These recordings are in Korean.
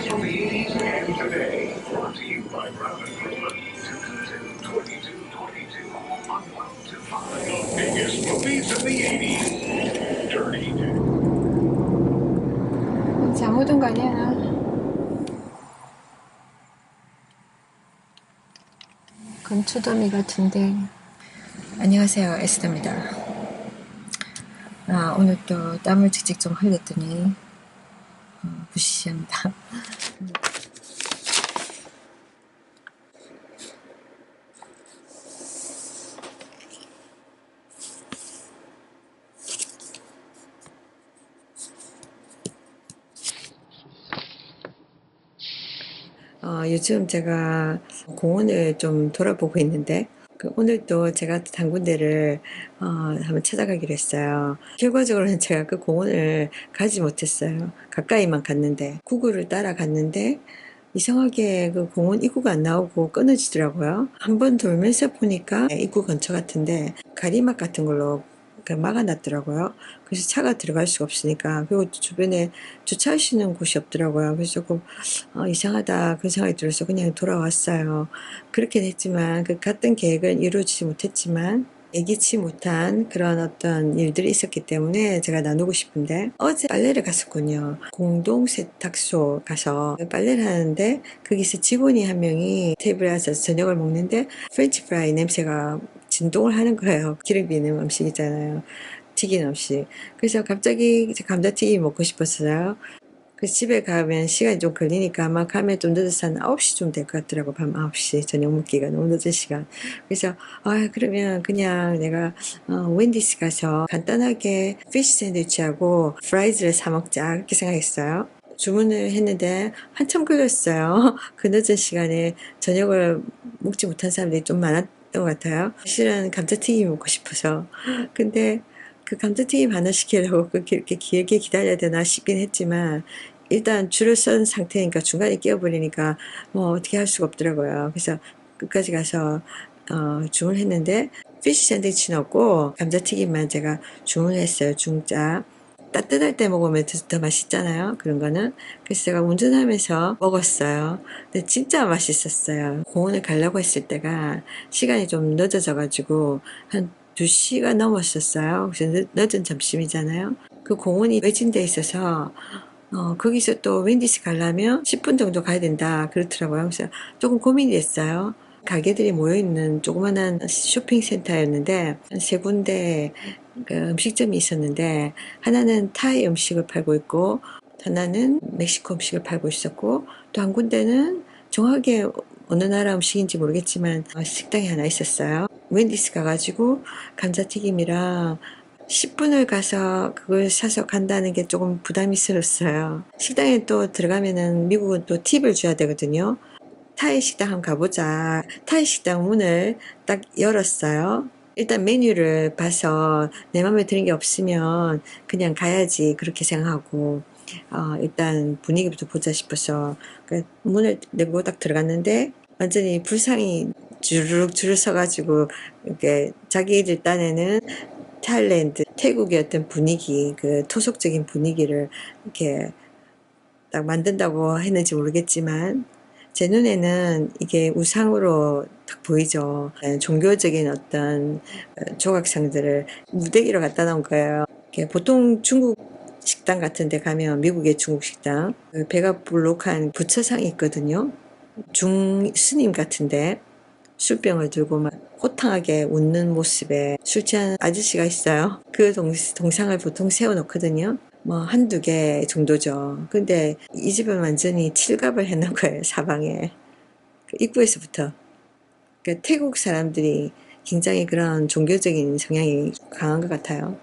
Favorites from the 80s and today. Brought to you by Robin Hood. 2222 on 125. The biggest movies of the 80s. Dirty Dancing. 잘못 온 거 아니야. 건투더미 같은데. 안녕하세요, 에스더입니다. 오늘 또 땀을 직접 좀 흘렸더니 부시시합니다. 요즘 제가 공원을 좀 돌아보고 있는데 오늘도 제가 단 군데를 한번 찾아가기로 했어요. 결과적으로는 제가 그 공원을 가지 못했어요. 가까이만 갔는데 구글을 따라갔는데 이상하게 그 공원 입구가 안 나오고 끊어지더라고요. 한번 돌면서 보니까 입구 근처 같은데 가리막 같은 걸로 막아놨더라고요. 그래서 차가 들어갈 수가 없으니까. 그리고 주변에 주차할 수 있는 곳이 없더라고요. 그래서 조금 이상하다 그런 생각이 들어서 그냥 돌아왔어요. 그렇게 됐지만 그 갔던 계획은 이루어지지 못했지만 예기치 못한 그런 어떤 일들이 있었기 때문에 제가 나누고 싶은데, 어제 빨래를 갔었군요. 공동 세탁소 가서 빨래를 하는데 거기서 직원이 한 명이 테이블에 앉아서 저녁을 먹는데 프렌치 프라이 냄새가 진동을 하는 거예요. 기름기 있는 음식이잖아요. 튀긴 음식. 그래서 갑자기 이제 감자튀김 먹고 싶었어요. 그래서 집에 가면 시간이 좀 걸리니까 아마 가면 좀 늦어서 한 9시쯤 될 것 같더라고. 밤 9시. 저녁 먹기가 너무 늦은 시간. 그래서 그러면 그냥 내가 웬디스 가서 간단하게 피쉬 샌드위치하고 프라이즈를 사 먹자 그렇게 생각했어요. 주문을 했는데 한참 걸렸어요. 그 늦은 시간에 저녁을 먹지 못한 사람들이 좀 많았던 것 같아요. 실은 감자튀김 먹고 싶어서. 근데 그 감자튀김 하나 시키려고 그렇게 길게 기다려야 되나 싶긴 했지만 일단 줄을 선 상태니까 중간에 끼어버리니까 뭐 어떻게 할 수가 없더라고요. 그래서 끝까지 가서 주문했는데 피쉬 샌드위치 넣고 감자튀김만 제가 주문했어요. 중짜. 따뜻할 때 먹으면 더 맛있잖아요. 그런 거는. 그래서 제가 운전하면서 먹었어요. 근데 진짜 맛있었어요. 공원을 가려고 했을 때가 시간이 좀 늦어져가지고 한 2시가 넘었었어요. 그래서 늦은 점심이잖아요. 그 공원이 외진데 있어서 거기서 또 웬디스 가려면 10분 정도 가야 된다 그렇더라고요. 그래서 조금 고민이 됐어요. 가게들이 모여있는 조그만한 쇼핑센터였는데 한 세 군데 그 음식점이 있었는데 하나는 타이 음식을 팔고 있고 하나는 멕시코 음식을 팔고 있었고 또 한 군데는 정확하게 어느 나라 음식인지 모르겠지만 식당이 하나 있었어요. 웬디스 가가지고 감자튀김이랑 10분을 가서 그걸 사서 간다는 게 조금 부담스러웠어요. 식당에 또 들어가면은 미국은 또 팁을 줘야 되거든요. 타이 식당 한번 가보자. 타이 식당 문을 딱 열었어요. 일단 메뉴를 봐서 내 맘에 드는 게 없으면 그냥 가야지 그렇게 생각하고 일단 분위기부터 보자 싶어서 문을 내고 딱 들어갔는데 완전히 불상이 주르륵 줄을 서가지고 이렇게 자기들 딴에는 타일랜드, 태국의 어떤 분위기, 그 토속적인 분위기를 이렇게 딱 만든다고 했는지 모르겠지만 제 눈에는 이게 우상으로 딱 보이죠. 종교적인 어떤 조각상들을 무대기로 갖다 놓은 거예요. 보통 중국 식당 같은 데 가면 미국의 중국 식당 배가 볼록한 부처상이 있거든요. 중스님 같은데 술병을 들고 막 호탕하게 웃는 모습에 술 취한 아저씨가 있어요. 그 동상을 보통 세워놓거든요. 뭐 한두 개 정도죠. 근데 이 집은 완전히 칠갑을 해놓은 거예요. 사방에. 그 입구에서부터. 그러니까 태국 사람들이 굉장히 그런 종교적인 성향이 강한 것 같아요.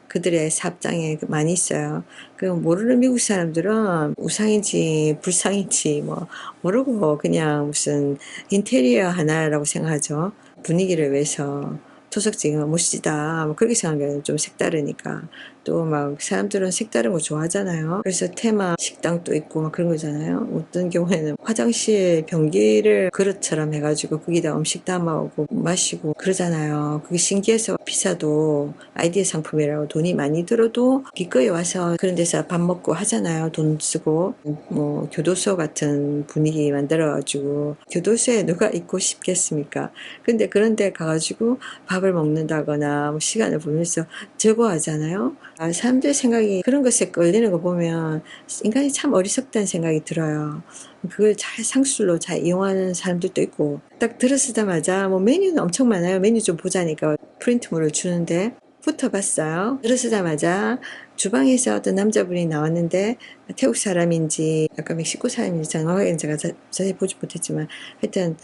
그들의 사업장에 많이 있어요. 그 모르는 미국 사람들은 우상인지 불상인지 뭐 모르고 그냥 무슨 인테리어 하나라고 생각하죠. 분위기를 위해서 토속적인 거 멋지다 뭐 그렇게 생각하면 좀 색다르니까. 또 막 사람들은 색다른 거 좋아하잖아요. 그래서 테마 식당도 있고 막 그런 거잖아요. 어떤 경우에는 화장실 변기를 그릇처럼 해가지고 거기다 음식 담아오고 마시고 그러잖아요. 그게 신기해서 피사도 아이디어 상품이라고 돈이 많이 들어도 기꺼이 와서 그런 데서 밥 먹고 하잖아요. 돈 쓰고 뭐 교도소 같은 분위기 만들어가지고 교도소에 누가 있고 싶겠습니까? 근데 그런 데 가가지고 밥을 먹는다거나 뭐 시간을 보내면서 즐거워하잖아요. 사람들 생각이 그런 것에 끌리는 거 보면 인간이 참 어리석다는 생각이 들어요. 그걸 잘 상술로 잘 이용하는 사람들도 있고 딱 들어서자마자 뭐 메뉴는 엄청 많아요. 메뉴 좀 보자니까 프린트물을 주는데 붙어봤어요. 들어서자마자 주방에서 어떤 남자분이 나왔는데 태국 사람인지 약간 멕시코 사람인지 정확하게 제가 자세히 보지 못했지만 하여튼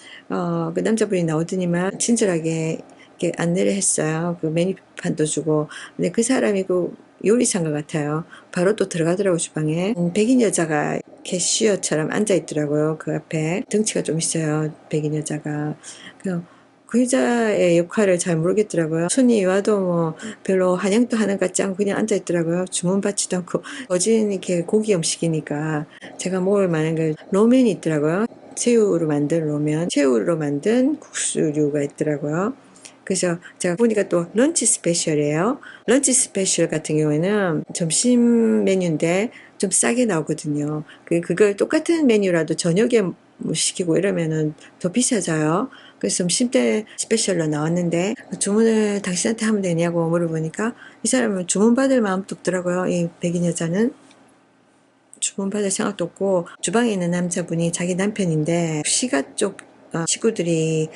그 남자분이 나오더니만 친절하게 이렇게 안내를 했어요. 그 메뉴판도 주고. 근데 그 사람이 그 요리사인 것 같아요. 바로 또 들어가더라고 주방에. 백인 여자가 캐시어처럼 앉아 있더라고요. 그 앞에 덩치가 좀 있어요. 백인 여자가. 그 여자의 역할을 잘 모르겠더라고요. 손이 와도 뭐 별로 환영도 하는 것 같지 않고 그냥 앉아 있더라고요. 주문 받지도 않고 거진 이렇게 고기 음식이니까 제가 먹을 만한 게 로면이 있더라고요. 새우로 만든 로면, 새우로 만든 국수류가 있더라고요. 그래서 제가 보니까 또 런치 스페셜이에요. 런치 스페셜 같은 경우에는 점심 메뉴인데 좀 싸게 나오거든요. 그걸 똑같은 메뉴라도 저녁에 뭐 시키고 이러면은 더 비싸져요. 그래서 점심 때 스페셜로 나왔는데 주문을 당신한테 하면 되냐고 물어보니까 이 사람은 주문 받을 마음도 없더라고요. 이 백인 여자는. 주문 받을 생각도 없고 주방에 있는 남자분이 자기 남편인데 시가 쪽 식구들이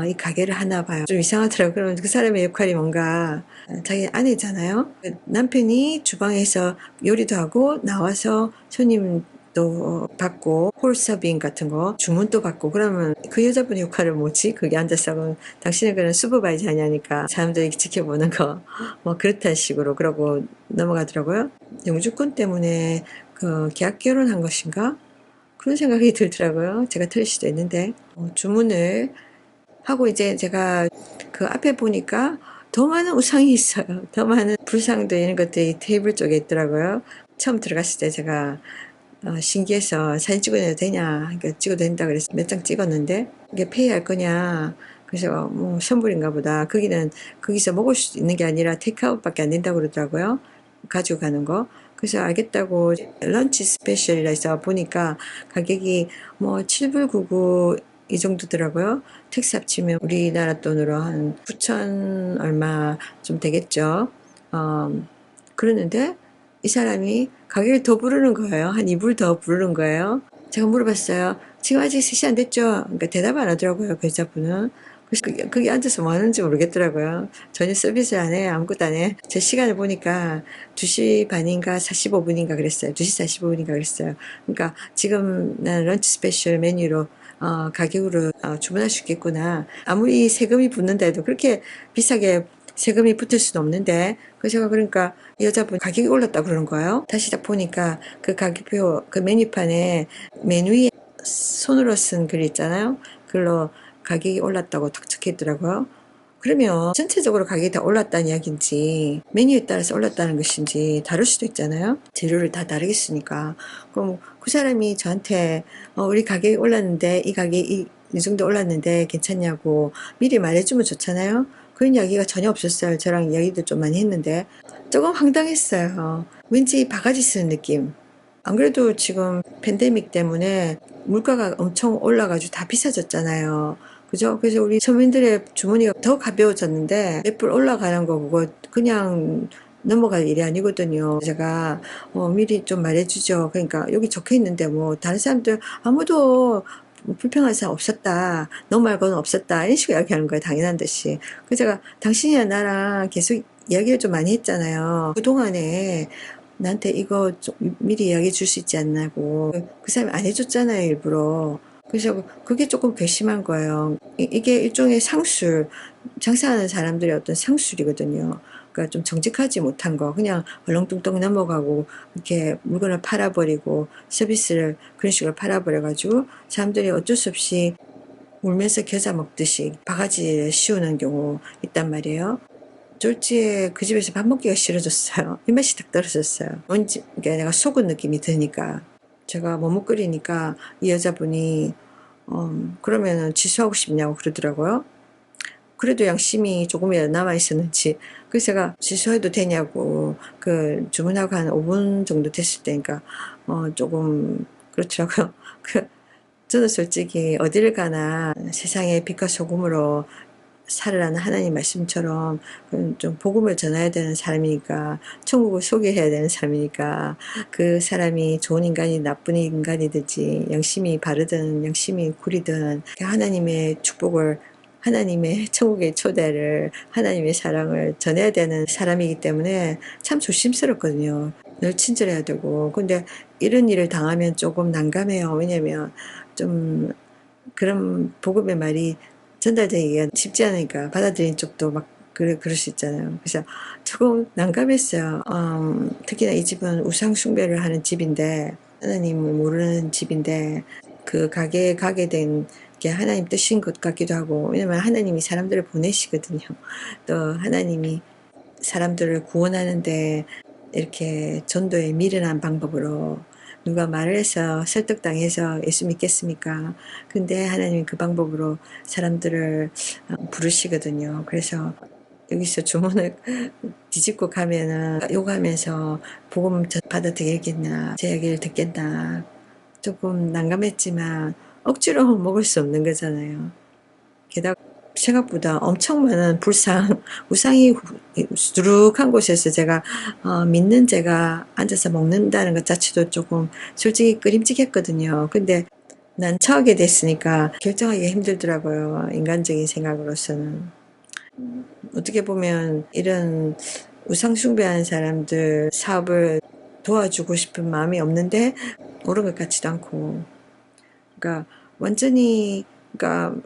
이 가게를 하나 봐요. 좀 이상하더라고요. 그러면 그 사람의 역할이 뭔가 자기 아내잖아요. 남편이 주방에서 요리도 하고 나와서 손님도 받고 홀서빙 같은 거 주문도 받고 그러면 그 여자분의 역할은 뭐지? 거기 앉아서 그럼 당신은 그런 슈퍼바이저 하냐니까 사람들이 지켜보는 거 뭐 그렇다는 식으로 그러고 넘어가더라고요. 영주권 때문에 그 계약 결혼한 것인가? 그런 생각이 들더라고요. 제가 틀릴 수도 있는데 주문을 하고 이제 제가 그 앞에 보니까 더 많은 우상이 있어요. 더 많은 불상도 이런 것들이 테이블 쪽에 있더라고요. 처음 들어갔을 때 제가 신기해서 사진 찍어도 되냐? 그러니까 찍어도 된다 그래서 몇 장 찍었는데 이게 페이할 거냐? 그래서 뭐 선불인가 보다. 거기는 거기서 먹을 수 있는 게 아니라 테이크아웃밖에 안 된다고 그러더라고요. 가지고 가는 거. 그래서 알겠다고 런치 스페셜이라 해서 보니까 가격이 뭐 7불 9불 이 정도더라고요. 택시 합치면 우리나라 돈으로 한 9천 얼마 좀 되겠죠. 그러는데 이 사람이 가격을 더 부르는 거예요. 한 2불 더 부르는 거예요. 제가 물어봤어요. 지금 아직 3시 안 됐죠? 그러니까 대답 안 하더라고요. 그 여자분은. 그래서 거기 앉아서 뭐 하는지 모르겠더라고요. 전혀 서비스 안 해. 아무것도 안 해. 제 시간을 보니까 2시 반인가 45분인가 그랬어요. 2시 45분인가 그랬어요. 그러니까 지금 난 런치 스페셜 메뉴로 가격으로 주문할 수 있겠구나. 아무리 세금이 붙는다 해도 그렇게 비싸게 세금이 붙을 수는 없는데 그래서 제가 그러니까 여자분 가격이 올랐다 그러는 거예요. 다시 딱 보니까 그 가격표 그 메뉴판에 메뉴 위에 손으로 쓴 글 있잖아요. 그걸로 가격이 올랐다고 탁 적혀 있더라고요. 그러면 전체적으로 가격이 다 올랐다는 이야기인지 메뉴에 따라서 올랐다는 것인지 다를 수도 있잖아요. 재료를 다 다르게 쓰니까. 그럼 그 사람이 저한테 우리 가격이 올랐는데 이 가격이 이 정도 올랐는데 괜찮냐고 미리 말해주면 좋잖아요. 그런 이야기가 전혀 없었어요. 저랑 이야기도 좀 많이 했는데 조금 황당했어요. 왠지 바가지 쓰는 느낌. 안 그래도 지금 팬데믹 때문에 물가가 엄청 올라가지고 다 비싸졌잖아요. 그죠? 그래서 우리 서민들의 주머니가 더 가벼워졌는데 몇 불 올라가는 거 그거 그냥 넘어갈 일이 아니거든요. 제가 미리 좀 말해주죠. 그러니까 여기 적혀 있는데 뭐 다른 사람들 아무도 불평할 사람 없었다. 너 말고는 없었다. 이런 식으로 이야기하는 거예요. 당연한 듯이. 그래서 제가 당신이랑 나랑 계속 이야기를 좀 많이 했잖아요. 그동안에 나한테 이거 좀 미리 이야기해 줄 수 있지 않냐고. 그 사람이 안 해줬잖아요, 일부러. 그래서 그게 조금 괘씸한 거예요. 이게 일종의 상술, 장사하는 사람들의 어떤 상술이거든요. 그러니까 좀 정직하지 못한 거, 그냥 얼렁뚱땅 넘어가고, 이렇게 물건을 팔아버리고, 서비스를 그런 식으로 팔아버려가지고, 사람들이 어쩔 수 없이 울면서 겨자 먹듯이 바가지를 씌우는 경우 있단 말이에요. 졸지에 그 집에서 밥 먹기가 싫어졌어요. 입맛이 딱 떨어졌어요. 뭔지 그러니까 내가 속은 느낌이 드니까. 제가 머뭇거리니까 이 여자분이 그러면은 취소하고 싶냐고 그러더라고요. 그래도 양심이 조금이라도 남아있었는지. 그래서 제가 취소해도 되냐고, 주문하고 한 5분 정도 됐을 때니까, 조금, 그렇더라고요. 저는 솔직히 어딜 가나 세상에 빛과 소금으로 살으라는 하나님 말씀처럼 좀 복음을 전해야 되는 사람이니까, 천국을 소개해야 되는 사람이니까, 그 사람이 좋은 인간이 나쁜 인간이든지 양심이 바르든 양심이 구리든 하나님의 축복을, 하나님의 천국의 초대를, 하나님의 사랑을 전해야 되는 사람이기 때문에 참 조심스럽거든요. 늘 친절해야 되고. 근데 이런 일을 당하면 조금 난감해요. 왜냐면 좀 그런 복음의 말이 전달되기가 쉽지 않으니까 받아들인 쪽도 막 그럴 수 있잖아요. 그래서 조금 난감했어요. 특히나 이 집은 우상 숭배를 하는 집인데, 하나님을 모르는 집인데, 그 가게에 가게 된 게 하나님 뜻인 것 같기도 하고, 왜냐면 하나님이 사람들을 보내시거든요. 또 하나님이 사람들을 구원하는데 이렇게 전도에 미련한 방법으로 누가 말을 해서 설득당해서 예수 믿겠습니까? 근데 하나님이 그 방법으로 사람들을 부르시거든요. 그래서 여기서 주문을 뒤집고 가면은 욕하면서 복음 받아들이겠나, 제 얘기를 듣겠나, 조금 난감했지만 억지로 먹을 수 없는 거잖아요. 게다가 생각보다 엄청 많은 불상, 우상이 수두룩한 곳에서 제가 믿는 제가 앉아서 먹는다는 것 자체도 조금 솔직히 끄림직했거든요. 근데 난 처하게 됐으니까 결정하기가 힘들더라고요. 인간적인 생각으로서는. 어떻게 보면 이런 우상 숭배하는 사람들 사업을 도와주고 싶은 마음이 없는데 옳은 것 같지도 않고, 그러니까 완전히, 그러니까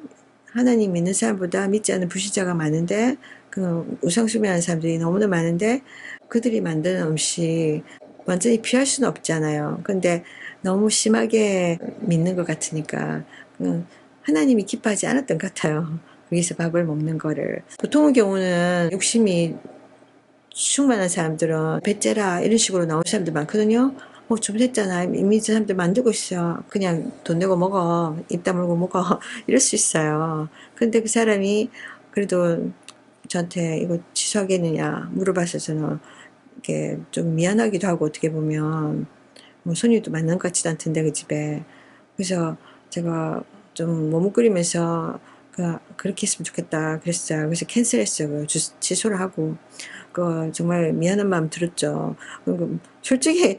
하나님 믿는 사람보다 믿지 않는 불신자가 많은데, 그 우상 숭배하는 사람들이 너무나 많은데, 그들이 만드는 음식 완전히 피할 수는 없잖아요. 근데 너무 심하게 믿는 것 같으니까 하나님이 기뻐하지 않았던 것 같아요. 거기서 밥을 먹는 거를. 보통의 경우는 욕심이 충만한 사람들은 배째라 이런 식으로 나온 사람들 많거든요. 주문했잖아. 이미 저 사람들 만들고 있어. 그냥 돈 내고 먹어. 입 다물고 먹어. 이럴 수 있어요. 근데 그 사람이 그래도 저한테 이거 취소하겠느냐 물어봐서 저는 이렇게 좀 미안하기도 하고, 어떻게 보면 뭐 손님도 맞는 것 같지도 않던데 그 집에. 그래서 제가 좀 머뭇거리면서 그렇게 했으면 좋겠다 그랬어요. 그래서 캔슬했어요. 취소를 하고. 정말 미안한 마음 들었죠. 솔직히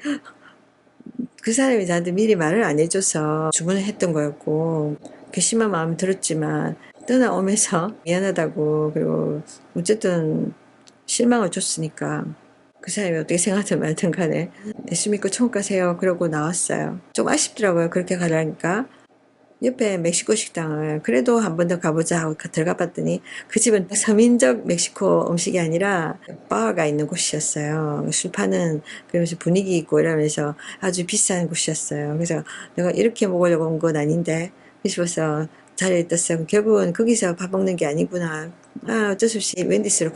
그 사람이 저한테 미리 말을 안 해줘서 주문을 했던 거였고, 괘씸한 마음 들었지만 떠나오면서 미안하다고, 그리고 어쨌든 실망을 줬으니까 그 사람이 어떻게 생각하든 말든 간에 예수 믿고 천국 가세요 그러고 나왔어요. 좀 아쉽더라고요. 그렇게 가라니까. 옆에 멕시코 식당을 그래도 한 번 더 가보자 하고 들어가 봤더니 그 집은 서민적 멕시코 음식이 아니라 바가 있는 곳이었어요. 술 파는, 그러면서 분위기 있고 이러면서 아주 비싼 곳이었어요. 그래서 내가 이렇게 먹으려고 온 건 아닌데 싶어서 자리에 떴어요. 결국은 거기서 밥 먹는 게 아니구나. 어쩔 수 없이 웬디스로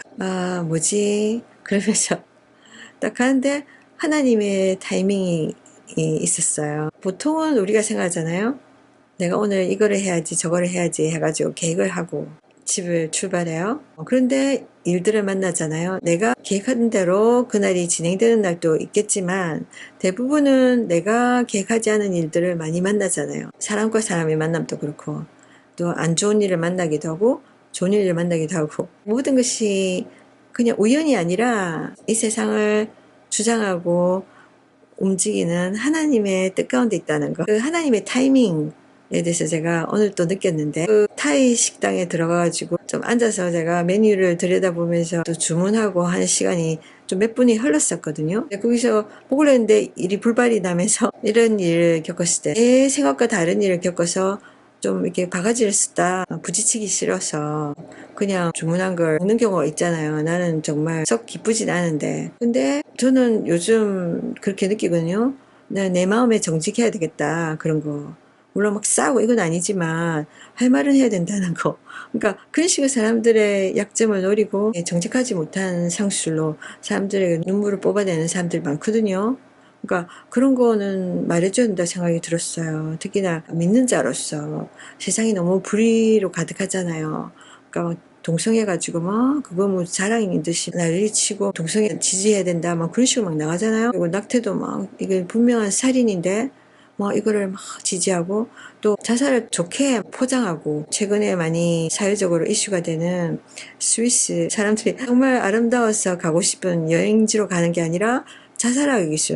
뭐지? 그러면서 딱 가는데 하나님의 타이밍이 있었어요. 보통은 우리가 생각하잖아요. 내가 오늘 이거를 해야지 저거를 해야지 해가지고 계획을 하고 집을 출발해요. 그런데 일들을 만나잖아요. 내가 계획한 대로 그날이 진행되는 날도 있겠지만 대부분은 내가 계획하지 않은 일들을 많이 만나잖아요. 사람과 사람의 만남도 그렇고 또 안 좋은 일을 만나기도 하고 좋은 일을 만나기도 하고, 모든 것이 그냥 우연이 아니라 이 세상을 주장하고 움직이는 하나님의 뜻 가운데 있다는 거. 그 하나님의 타이밍에 대해서 제가 오늘 또 느꼈는데, 그 타이 식당에 들어가가지고 좀 앉아서 제가 메뉴를 들여다보면서 또 주문하고 하는 시간이 좀 몇 분이 흘렀었거든요. 거기서 먹으려 했는데 일이 불발이 나면서 이런 일을 겪었을 때 내 생각과 다른 일을 겪어서 좀 이렇게 바가지를 쓰다 부딪히기 싫어서 그냥 주문한 걸 먹는 경우가 있잖아요. 나는 정말 썩 기쁘진 않은데. 근데 저는 요즘 그렇게 느끼거든요. 내 마음에 정직해야 되겠다. 그런 거. 물론 막 싸우고 이건 아니지만 할 말은 해야 된다는 거. 그러니까 그런 식으로 사람들의 약점을 노리고 정직하지 못한 상술로 사람들의 눈물을 뽑아내는 사람들이 많거든요. 그러니까 그런 거는 말해줘야 된다 생각이 들었어요. 특히나 믿는 자로서 세상이 너무 불의로 가득하잖아요. 그러니까 동성애가지고 막 그거 뭐 자랑인 듯이 난리치고 동성애 지지해야 된다 막 그런 식으로 막 나가잖아요. 그리고 낙태도 막 이게 분명한 살인인데 뭐 이거를 막 지지하고 또 자살을 좋게 포장하고 최근에 많이 사회적으로 이슈가 되는 스위스 사람들이 정말 아름다워서 가고 싶은 여행지로 가는 게 아니라 자살하기 위해서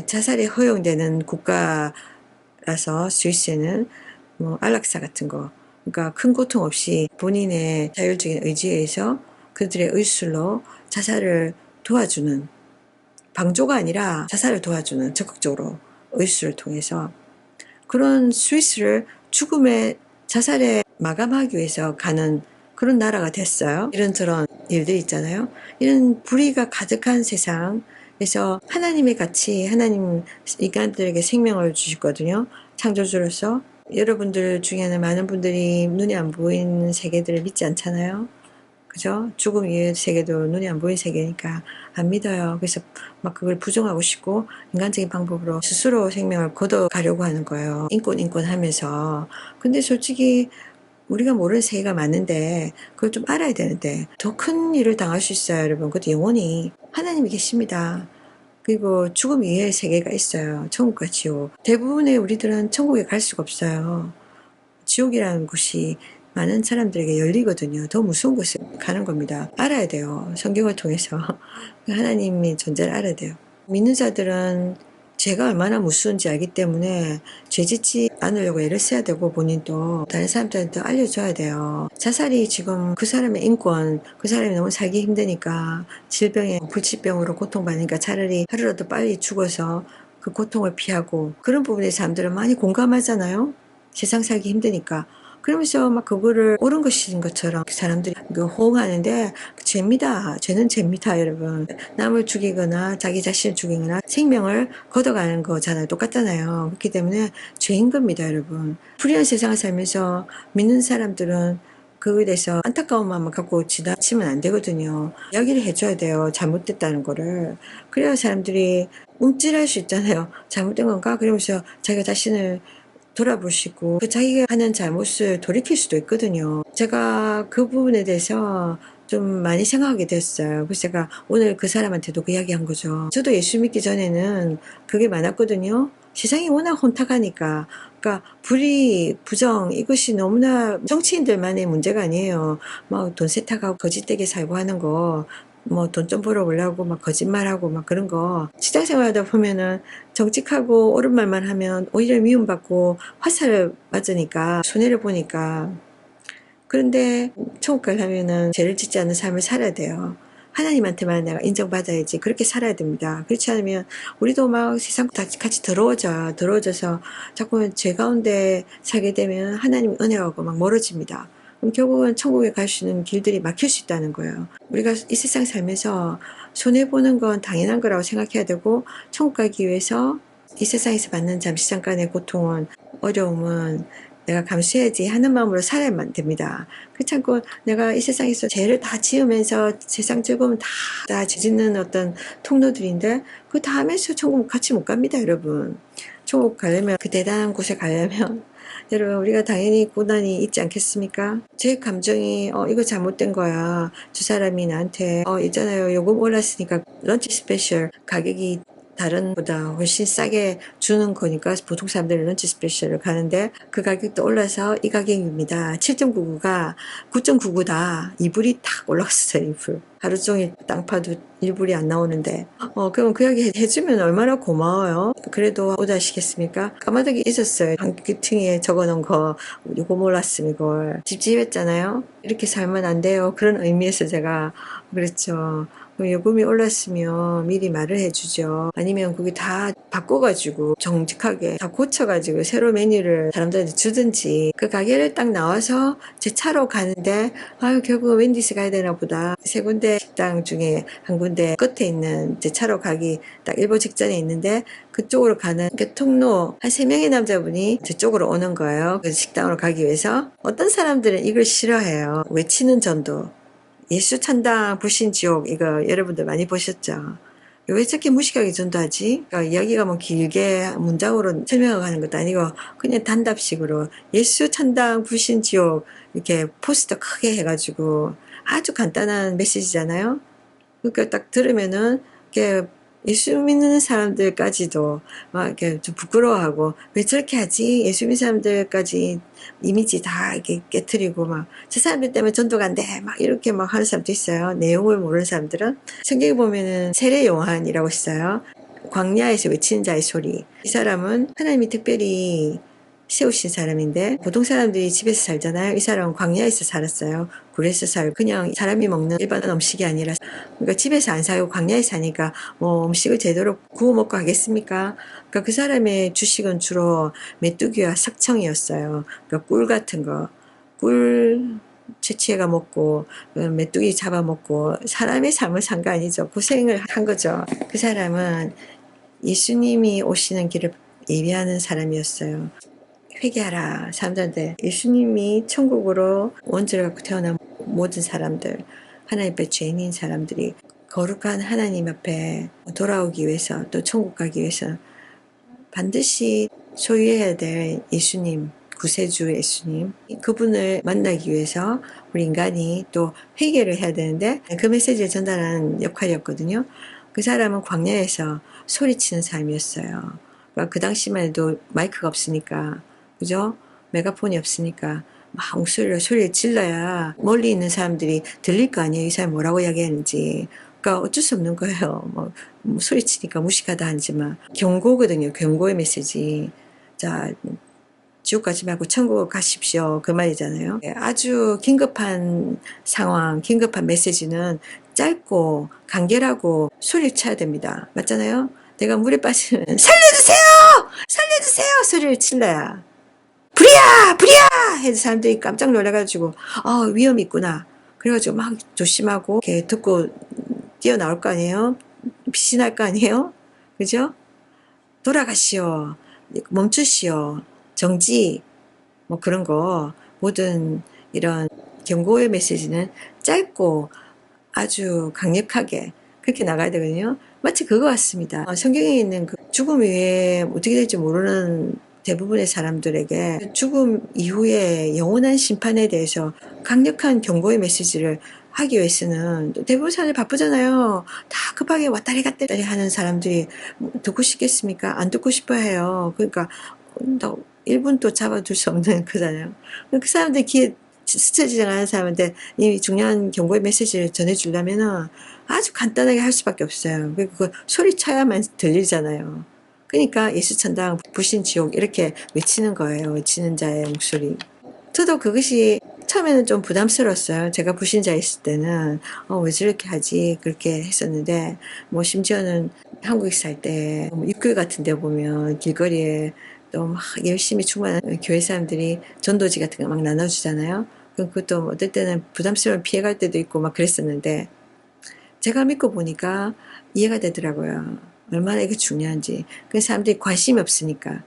자살이 허용되는 국가라서 스위스에는 뭐 안락사 같은 거 그러니까 큰 고통 없이 본인의 자율적인 의지에 의해서 그들의 의술로 자살을 도와주는 방조가 아니라 자살을 도와주는 적극적으로 의술을 통해서 그런 스위스를 죽음의 자살에 마감하기 위해서 가는 그런 나라가 됐어요. 이런저런 일들이 있잖아요. 이런 불의가 가득한 세상에서 하나님의 가치, 하나님 인간들에게 생명을 주셨거든요. 창조주로서. 여러분들 중에는 많은 분들이 눈에 안 보이는 세계들을 믿지 않잖아요. 그죠? 죽음 이후의 세계도 눈에 안 보이는 세계니까 안 믿어요. 그래서 막 그걸 부정하고 싶고 인간적인 방법으로 스스로 생명을 걷어가려고 하는 거예요. 인권 하면서. 근데 솔직히 우리가 모르는 세계가 많은데 그걸 좀 알아야 되는데 더 큰 일을 당할 수 있어요, 여러분. 그것도 영원히 하나님이 계십니다. 그리고 죽음 이후의 세계가 있어요. 천국과 지옥. 대부분의 우리들은 천국에 갈 수가 없어요. 지옥이라는 곳이 많은 사람들에게 열리거든요. 더 무서운 곳에 가는 겁니다. 알아야 돼요. 성경을 통해서 하나님의 존재를 알아야 돼요. 믿는 자들은 죄가 얼마나 무서운지 알기 때문에 죄 짓지 않으려고 애를 써야 되고 본인도 다른 사람들한테 알려줘야 돼요. 자살이 지금 그 사람의 인권, 그 사람이 너무 살기 힘드니까 질병에 불치병으로 고통받으니까 차라리 하루라도 빨리 죽어서 그 고통을 피하고 그런 부분에 사람들은 많이 공감하잖아요. 세상 살기 힘드니까. 그러면서 막 그거를 옳은 것인 것처럼 사람들이 호응하는데 죄입니다. 죄는 죄입니다, 여러분. 남을 죽이거나 자기 자신을 죽이거나 생명을 걷어가는 거잖아요. 똑같잖아요. 그렇기 때문에 죄인 겁니다, 여러분. 불의한 세상을 살면서 믿는 사람들은 그거에 대해서 안타까운 마음을 갖고 지나치면 안 되거든요. 이야기를 해줘야 돼요. 잘못됐다는 거를. 그래야 사람들이 움찔할 수 있잖아요. 잘못된 건가? 그러면서 자기가 자신을 돌아보시고 그 자기가 하는 잘못을 돌이킬 수도 있거든요. 제가 그 부분에 대해서 좀 많이 생각하게 됐어요. 그래서 제가 오늘 그 사람한테도 그 이야기 한 거죠. 저도 예수 믿기 전에는 그게 많았거든요. 세상이 워낙 혼탁하니까. 그러니까 불의, 부정 이것이 너무나 정치인들만의 문제가 아니에요. 막 돈 세탁하고 거짓되게 살고 하는 거 뭐 돈 좀 벌어보려고 막 거짓말하고 막 그런 거 직장 생활하다 보면은 정직하고 옳은 말만 하면 오히려 미움받고 화살을 맞으니까 손해를 보니까 그런데 천국 가려면은 죄를 짓지 않는 삶을 살아야 돼요. 하나님한테만 내가 인정받아야지 그렇게 살아야 됩니다. 그렇지 않으면 우리도 막 세상 같이 더러워져서 자꾸 죄 가운데 살게 되면 하나님 은혜하고 막 멀어집니다. 그럼 결국은 천국에 갈 수 있는 길들이 막힐 수 있다는 거예요. 우리가 이 세상 살면서 손해보는 건 당연한 거라고 생각해야 되고 천국 가기 위해서 이 세상에서 받는 잠시 잠깐의 고통은 어려움은 내가 감수해야지 하는 마음으로 살아야만 됩니다. 그렇지 않고 내가 이 세상에서 죄를 다 지으면서 세상 즐거움은 다 죄짓는 어떤 통로들인데 그거 다 하면서 천국 같이 못 갑니다, 여러분. 천국 가려면 그 대단한 곳에 가려면 여러분 우리가 당연히 고난이 있지 않겠습니까? 제 감정이 이거 잘못된 거야. 저 사람이 나한테 있잖아요. 요금 올랐으니까 런치 스페셜 가격이 다른 보다 훨씬 싸게 주는 거니까 보통 사람들은 런치 스페셜을 가는데 그 가격도 올라서 이 가격입니다. 7.99가 9.99다. 이불이 탁 올라갔어요. 이불. 하루 종일 땅 파도 일불이 안 나오는데 그럼 그 이야기 해주면 얼마나 고마워요. 그래도 오다시겠습니까? 까마득이 있었어요. 방귀퉁이에 적어놓은 거 요거 몰랐음 이걸 찝찝했잖아요. 이렇게 살면 안 돼요. 그런 의미에서 제가 그랬죠. 요금이 올랐으면 미리 말을 해주죠. 아니면 그게 다 바꿔가지고 정직하게 다 고쳐가지고 새로 메뉴를 사람들한테 주든지 그 가게를 딱 나와서 제 차로 가는데 아유 결국 웬디스 가야 되나 보다 세 군데 3군데 식당 중에 한 군데 끝에 있는 이제 차로 가기 딱 일보 직전에 있는데 그쪽으로 가는 그 통로 한 3명의 남자분이 저쪽으로 오는 거예요. 그 식당으로 가기 위해서. 어떤 사람들은 이걸 싫어해요. 외치는 전도. 예수 천당 불신 지옥 이거 여러분들 많이 보셨죠? 왜 저렇게 무식하게 전도하지? 그러니까 이야기가 뭐 길게 문장으로 설명하는 것도 아니고 그냥 단답식으로 예수 천당 불신 지옥 이렇게 포스터 크게 해가지고 아주 간단한 메시지잖아요. 그러니까 딱 들으면은 이렇게 예수 믿는 사람들까지도 막 이렇게 좀 부끄러워하고 왜 저렇게 하지? 예수 믿는 사람들까지 이미지 다 이렇게 깨트리고 막 저 사람들 때문에 전도가 안 돼. 막 이렇게 막 하는 사람도 있어요. 내용을 모르는 사람들은. 성경에 보면은 세례 요한이라고 있어요. 광야에서 외치는 자의 소리. 이 사람은 하나님이 특별히 세우신 사람인데 보통 사람들이 집에서 살잖아요. 이 사람은 광야에서 살았어요. 굴에서 살고 그냥 사람이 먹는 일반 음식이 아니라 그러니까 집에서 안 살고 광야에 사니까 뭐 음식을 제대로 구워 먹고 하겠습니까? 그러니까 그 사람의 주식은 주로 메뚜기와 석청이었어요. 그러니까 꿀 같은 거. 꿀 채취해가 먹고 메뚜기 잡아먹고 사람의 삶을 산 거 아니죠. 고생을 한 거죠. 그 사람은 예수님이 오시는 길을 예비하는 사람이었어요. 회개하라 사람들한테 예수님이 천국으로 원죄를 갖고 태어난 모든 사람들 하나님 앞에 죄인인 사람들이 거룩한 하나님 앞에 돌아오기 위해서 또 천국 가기 위해서 반드시 소유해야 될 예수님 구세주 예수님 그분을 만나기 위해서 우리 인간이 또 회개를 해야 되는데 그 메시지를 전달하는 역할이었거든요. 그 사람은 광야에서 소리치는 삶이었어요. 그러니까 그 당시만 해도 마이크가 없으니까 그죠? 메가폰이 없으니까 막 소리를 질러야 멀리 있는 사람들이 들릴 거 아니에요. 이 사람이 뭐라고 이야기하는지. 그러니까 어쩔 수 없는 거예요. 뭐 소리치니까 무식하다 하지만 경고거든요. 경고의 메시지. 자, 지옥 가지 말고 천국 가십시오. 그 말이잖아요. 아주 긴급한 상황, 긴급한 메시지는 짧고 간결하고 소리를 쳐야 됩니다. 맞잖아요? 내가 물에 빠지면 살려주세요! 살려주세요! 소리를 칠러야 불이야! 불이야! 해서 사람들이 깜짝 놀라가지고 위험이 있구나. 그래가지고 막 조심하고 이렇게 듣고 뛰어나올 거 아니에요? 빛이 날 거 아니에요? 그죠? 돌아가시오. 멈추시오. 정지. 뭐 그런 거 모든 이런 경고의 메시지는 짧고 아주 강력하게 그렇게 나가야 되거든요. 마치 그거 같습니다. 성경에 있는 그 죽음 이후에 어떻게 될지 모르는 대부분의 사람들에게 죽음 이후에 영원한 심판에 대해서 강력한 경고의 메시지를 하기 위해서는 대부분 사람들이 바쁘잖아요. 다 급하게 왔다리 갔다리 하는 사람들이 듣고 싶겠습니까? 안 듣고 싶어 해요. 그러니까 1분도 잡아둘 수 없는 거잖아요. 그 사람들 귀에 스쳐지지 않은 사람한테 이 중요한 경고의 메시지를 전해주려면 아주 간단하게 할 수밖에 없어요. 그 소리쳐야만 들리잖아요. 그러니까 예수 천당 불신 지옥 이렇게 외치는 거예요. 외치는 자의 목소리. 저도 그것이 처음에는 좀 부담스러웠어요. 제가 불신자였을 때는 왜 저렇게 하지 그렇게 했었는데 뭐 심지어는 한국에 살 때 육교회 같은 데 보면 길거리에 또 막 열심히 충만한 교회 사람들이 전도지 같은 거 막 나눠주잖아요. 그럼 그것도 어떨 때는 부담스러운 피해갈 때도 있고 막 그랬었는데 제가 믿고 보니까 이해가 되더라고요. 얼마나 이게 중요한지. 그 사람들이 관심이 없으니까.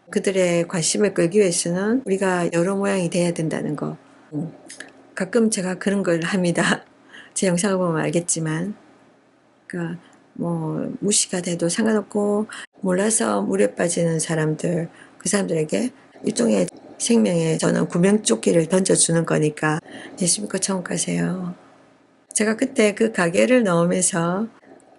그들의 관심을 끌기 위해서는 우리가 여러 모양이 돼야 된다는 거. 가끔 제가 그런 걸 합니다. 제 영상을 보면 알겠지만. 그러니까 뭐 무시가 돼도 상관없고 몰라서 물에 빠지는 사람들 그 사람들에게 일종의 생명의 저는 구명조끼를 던져주는 거니까 예수 믿고 천국 가세요. 제가 그때 그 가게를 넣으면서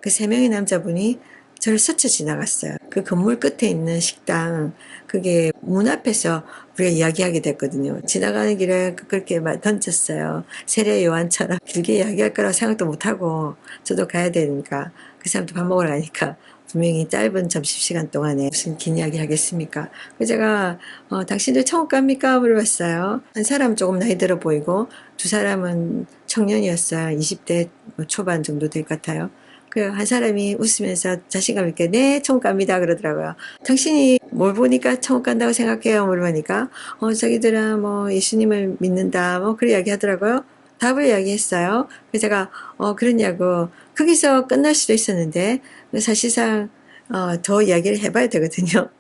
그 3명의 남자분이 저를 스쳐 지나갔어요. 그 건물 끝에 있는 식당 그게 문 앞에서 우리가 이야기하게 됐거든요. 지나가는 길에 그렇게 막 던졌어요. 세례 요한처럼 길게 이야기할 거라고 생각도 못하고 저도 가야 되니까 그 사람도 밥 먹으러 가니까 분명히 짧은 점심시간 동안에 무슨 긴 이야기 하겠습니까? 그래서 제가 당신들 천국 갑니까? 물어봤어요. 한 사람은 조금 나이 들어 보이고 두 사람은 청년이었어요. 20대 초반 정도 될 것 같아요. 그 한 사람이 웃으면서 자신감 있게 네 천국 갑니다 그러더라고요. 당신이 뭘 보니까 천국 간다고 생각해요? 물어보니까 자기들은 뭐 예수님을 믿는다 뭐 그런 이야기 하더라고요. 답을 이야기했어요. 그래서 제가 그러냐고 거기서 끝날 수도 있었는데 사실상 더 이야기를 해봐야 되거든요.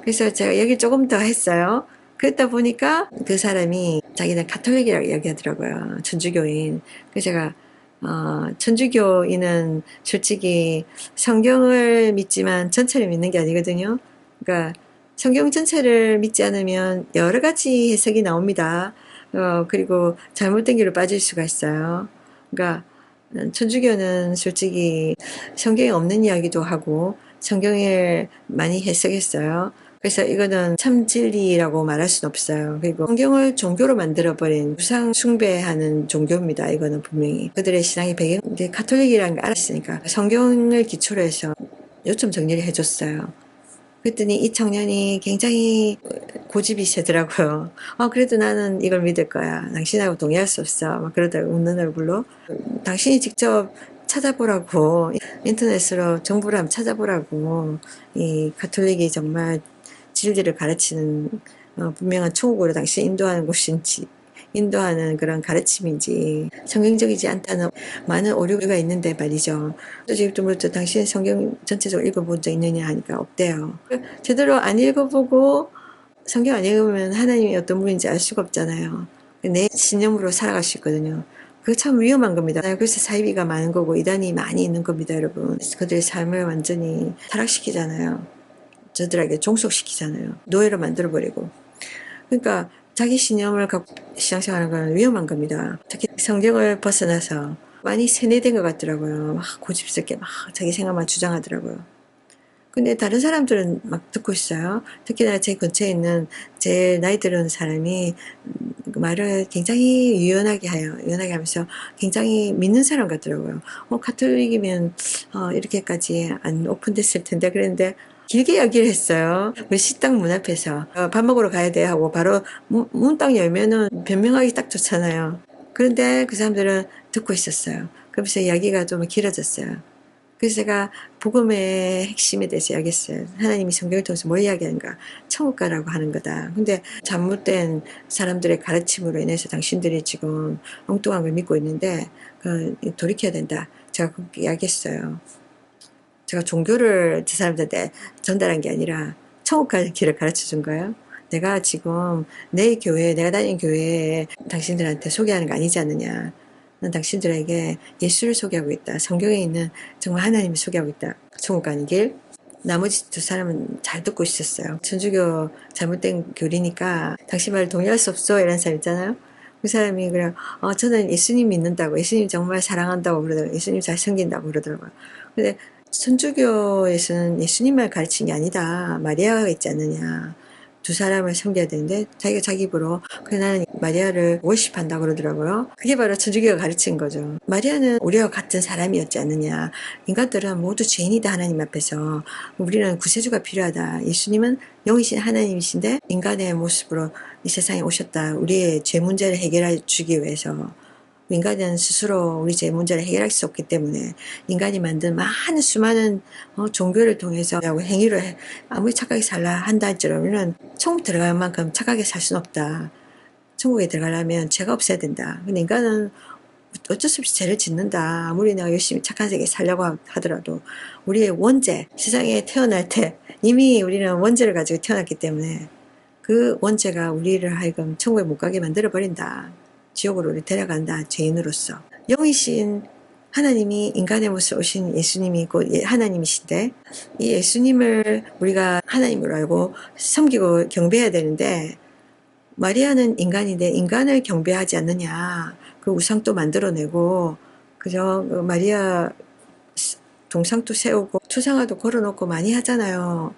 그래서 제가 얘기를 조금 더 했어요. 그랬다 보니까 그 사람이 자기는 가톨릭이라고 이야기하더라고요. 천주교인. 그래서 제가 천주교인은 솔직히 성경을 믿지만 전체를 믿는 게 아니거든요. 그러니까 성경 전체를 믿지 않으면 여러 가지 해석이 나옵니다. 그리고 잘못된 길로 빠질 수가 있어요. 그러니까 천주교는 솔직히 성경에 없는 이야기도 하고 성경을 많이 해석했어요. 그래서 이거는 참 진리라고 말할 수는 없어요. 그리고 성경을 종교로 만들어버린 우상 숭배하는 종교입니다. 이거는 분명히 그들의 신앙의 배경, 이제 가톨릭이라는 걸 알았으니까 성경을 기초로 해서 요점 정리를 해줬어요. 그랬더니 이 청년이 굉장히 고집이 세더라고요. 그래도 나는 이걸 믿을 거야. 당신하고 동의할 수 없어. 막 그러다가 웃는 얼굴로. 당신이 직접 찾아보라고, 인터넷으로 정보를 한번 찾아보라고, 이 가톨릭이 정말 진리를 가르치는 분명한 천국으로 당신 인도하는 곳인지, 인도하는 그런 가르침인지 성경적이지 않다는 많은 오류가 있는데 말이죠. 지금부터 당신 성경 전체적으로 읽어본 적 있느냐 하니까 없대요. 제대로 안 읽어보고 성경 안 읽으면 하나님이 어떤 분인지 알 수가 없잖아요. 내 신념으로 살아갈 수 있거든요. 그거 참 위험한 겁니다. 그래서 사이비가 많은 거고 이단이 많이 있는 겁니다, 여러분. 그들의 삶을 완전히 타락시키잖아요. 저들에게 종속시키잖아요. 노예로 만들어버리고. 그러니까 자기 신념을 갖고 신앙생활하는 건 위험한 겁니다. 특히 성경을 벗어나서 많이 세뇌된 것 같더라고요. 막 고집스럽게 막 자기 생각만 주장하더라고요. 근데 다른 사람들은 막 듣고 있어요. 특히나 제 근처에 있는 제 나이 들은 사람이 말을 굉장히 유연하게 해요. 유연하게 하면서 굉장히 믿는 사람 같더라고요. 가톨릭이면 이렇게까지 안 오픈됐을 텐데 그랬는데 길게 이야기를 했어요. 우리 식당 문 앞에서 밥 먹으러 가야 돼 하고 바로 문 딱 열면은 변명하기 딱 좋잖아요. 그런데 그 사람들은 듣고 있었어요. 그러면서 이야기가 좀 길어졌어요. 그래서 제가 복음의 핵심에 대해서 이야기했어요. 하나님이 성경을 통해서 뭘 이야기하는가? 천국 가라고 하는 거다. 근데 잘못된 사람들의 가르침으로 인해서 당신들이 지금 엉뚱한 걸 믿고 있는데 돌이켜야 된다. 제가 그렇게 이야기했어요. 제가 종교를 저 사람들한테 전달한 게 아니라 천국 가는 길을 가르쳐 준 거예요. 내가 지금 내 교회, 내가 다니는 교회에 당신들한테 소개하는 거 아니지 않느냐. 난 당신들에게 예수를 소개하고 있다. 성경에 있는 정말 하나님을 소개하고 있다. 천국 가는 길. 나머지 두 사람은 잘 듣고 있었어요. 천주교 잘못된 교리니까 당신 말을 동의할 수 없어. 이런 사람 있잖아요. 그 사람이 그냥 저는 예수님 믿는다고, 예수님 정말 사랑한다고 그러더라고요. 예수님 잘 섬긴다고 그러더라고요. 근데 천주교에서는 예수님만 가르친 게 아니다. 마리아가 있지 않느냐. 두 사람을 섬겨야 되는데 자기가 자기 입으로 그래 나는 마리아를 월십한다 그러더라고요. 그게 바로 천주교가 가르친 거죠. 마리아는 우리와 같은 사람이었지 않느냐. 인간들은 모두 죄인이다 하나님 앞에서. 우리는 구세주가 필요하다. 예수님은 영이신 하나님이신데 인간의 모습으로 이 세상에 오셨다. 우리의 죄 문제를 해결해 주기 위해서. 인간은 스스로 우리 제 문제를 해결할 수 없기 때문에 인간이 만든 많은 수많은 종교를 통해서 행위를 아무리 착하게 살라 한다 할지라도 천국 들어갈 만큼 착하게 살 수는 없다. 천국에 들어가려면 죄가 없어야 된다. 근데 인간은 어쩔 수 없이 죄를 짓는다. 아무리 내가 열심히 착한 세계 살려고 하더라도 우리의 원죄, 세상에 태어날 때 이미 우리는 원죄를 가지고 태어났기 때문에 그 원죄가 우리를 하여금 천국에 못 가게 만들어버린다. 지옥으로 우리 데려간다. 죄인으로서. 영이신 하나님이 인간의 모습으로 오신 예수님이 곧 하나님이신데 이 예수님을 우리가 하나님으로 알고 섬기고 경배해야 되는데 마리아는 인간인데 인간을 경배하지 않느냐. 그 우상도 만들어내고 그저 마리아 동상도 세우고 투상화도 걸어놓고 많이 하잖아요.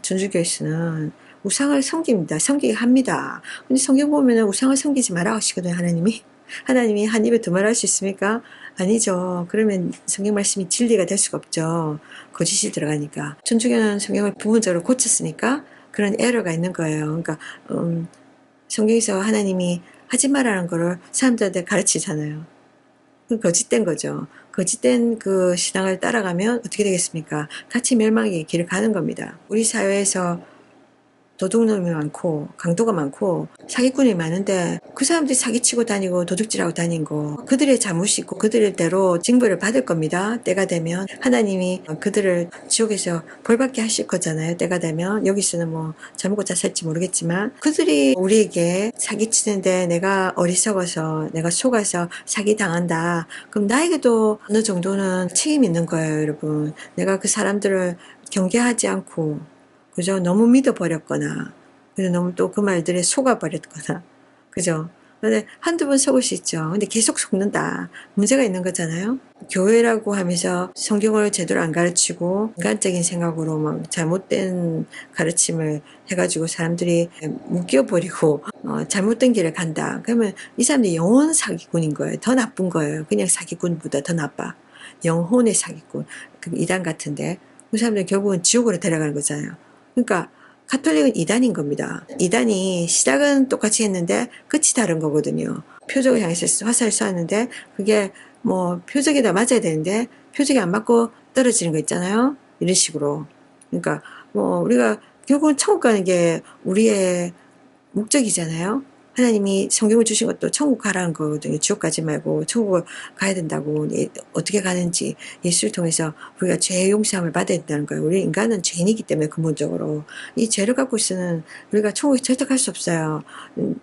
천주교에서는 우상을 섬깁니다. 섬기게 합니다. 근데 성경 보면은 우상을 섬기지 마라 하시거든요, 하나님이. 하나님이 한 입에 두 말 할 수 있습니까? 아니죠. 그러면 성경 말씀이 진리가 될 수가 없죠. 거짓이 들어가니까. 천주교는 성경을 부분적으로 고쳤으니까 그런 에러가 있는 거예요. 그러니까 성경에서 하나님이 하지 말라는 거를 사람들한테 가르치잖아요. 그 거짓된 거죠. 거짓된 그 신앙을 따라가면 어떻게 되겠습니까? 같이 멸망의 길을 가는 겁니다. 우리 사회에서 도둑놈이 많고 강도가 많고 사기꾼이 많은데 그 사람들이 사기치고 다니고 도둑질하고 다닌 거 그들의 잘못이 있고 그들대로 징벌을 받을 겁니다. 때가 되면 하나님이 그들을 지옥에서 벌받게 하실 거잖아요. 때가 되면 여기서는 뭐 잘못 자살지 모르겠지만 그들이 우리에게 사기치는데 내가 어리석어서 내가 속아서 사기당한다. 그럼 나에게도 어느 정도는 책임이 있는 거예요, 여러분. 내가 그 사람들을 경계하지 않고 그죠? 너무 믿어버렸거나 그래서 너무 또 그 말들에 속아버렸거나 그죠? 근데 한두 번 속을 수 있죠. 근데 계속 속는다. 문제가 있는 거잖아요. 교회라고 하면서 성경을 제대로 안 가르치고 인간적인 생각으로 막 잘못된 가르침을 해가지고 사람들이 묶여버리고 잘못된 길을 간다. 그러면 이 사람들이 영혼 사기꾼인 거예요. 더 나쁜 거예요. 그냥 사기꾼보다 더 나빠. 영혼의 사기꾼. 그 이단 같은데 그 사람들이 결국은 지옥으로 데려가는 거잖아요. 그러니까 가톨릭은 이단인 겁니다. 이단이 시작은 똑같이 했는데 끝이 다른 거거든요. 표적을 향해서 화살을 쏘았는데 그게 뭐 표적에다 맞아야 되는데 표적이 안 맞고 떨어지는 거 있잖아요. 이런 식으로. 그러니까 뭐 우리가 결국은 천국 가는 게 우리의 목적이잖아요. 하나님이 성경을 주신 것도 천국 가라는 거거든요. 지옥 가지 말고 천국을 가야 된다고. 어떻게 가는지 예수를 통해서 우리가 죄 용서함을 받아야 된다는 거예요. 우리 인간은 죄인이기 때문에 근본적으로 이 죄를 갖고 있으면 우리가 천국에 절대 갈 수 없어요.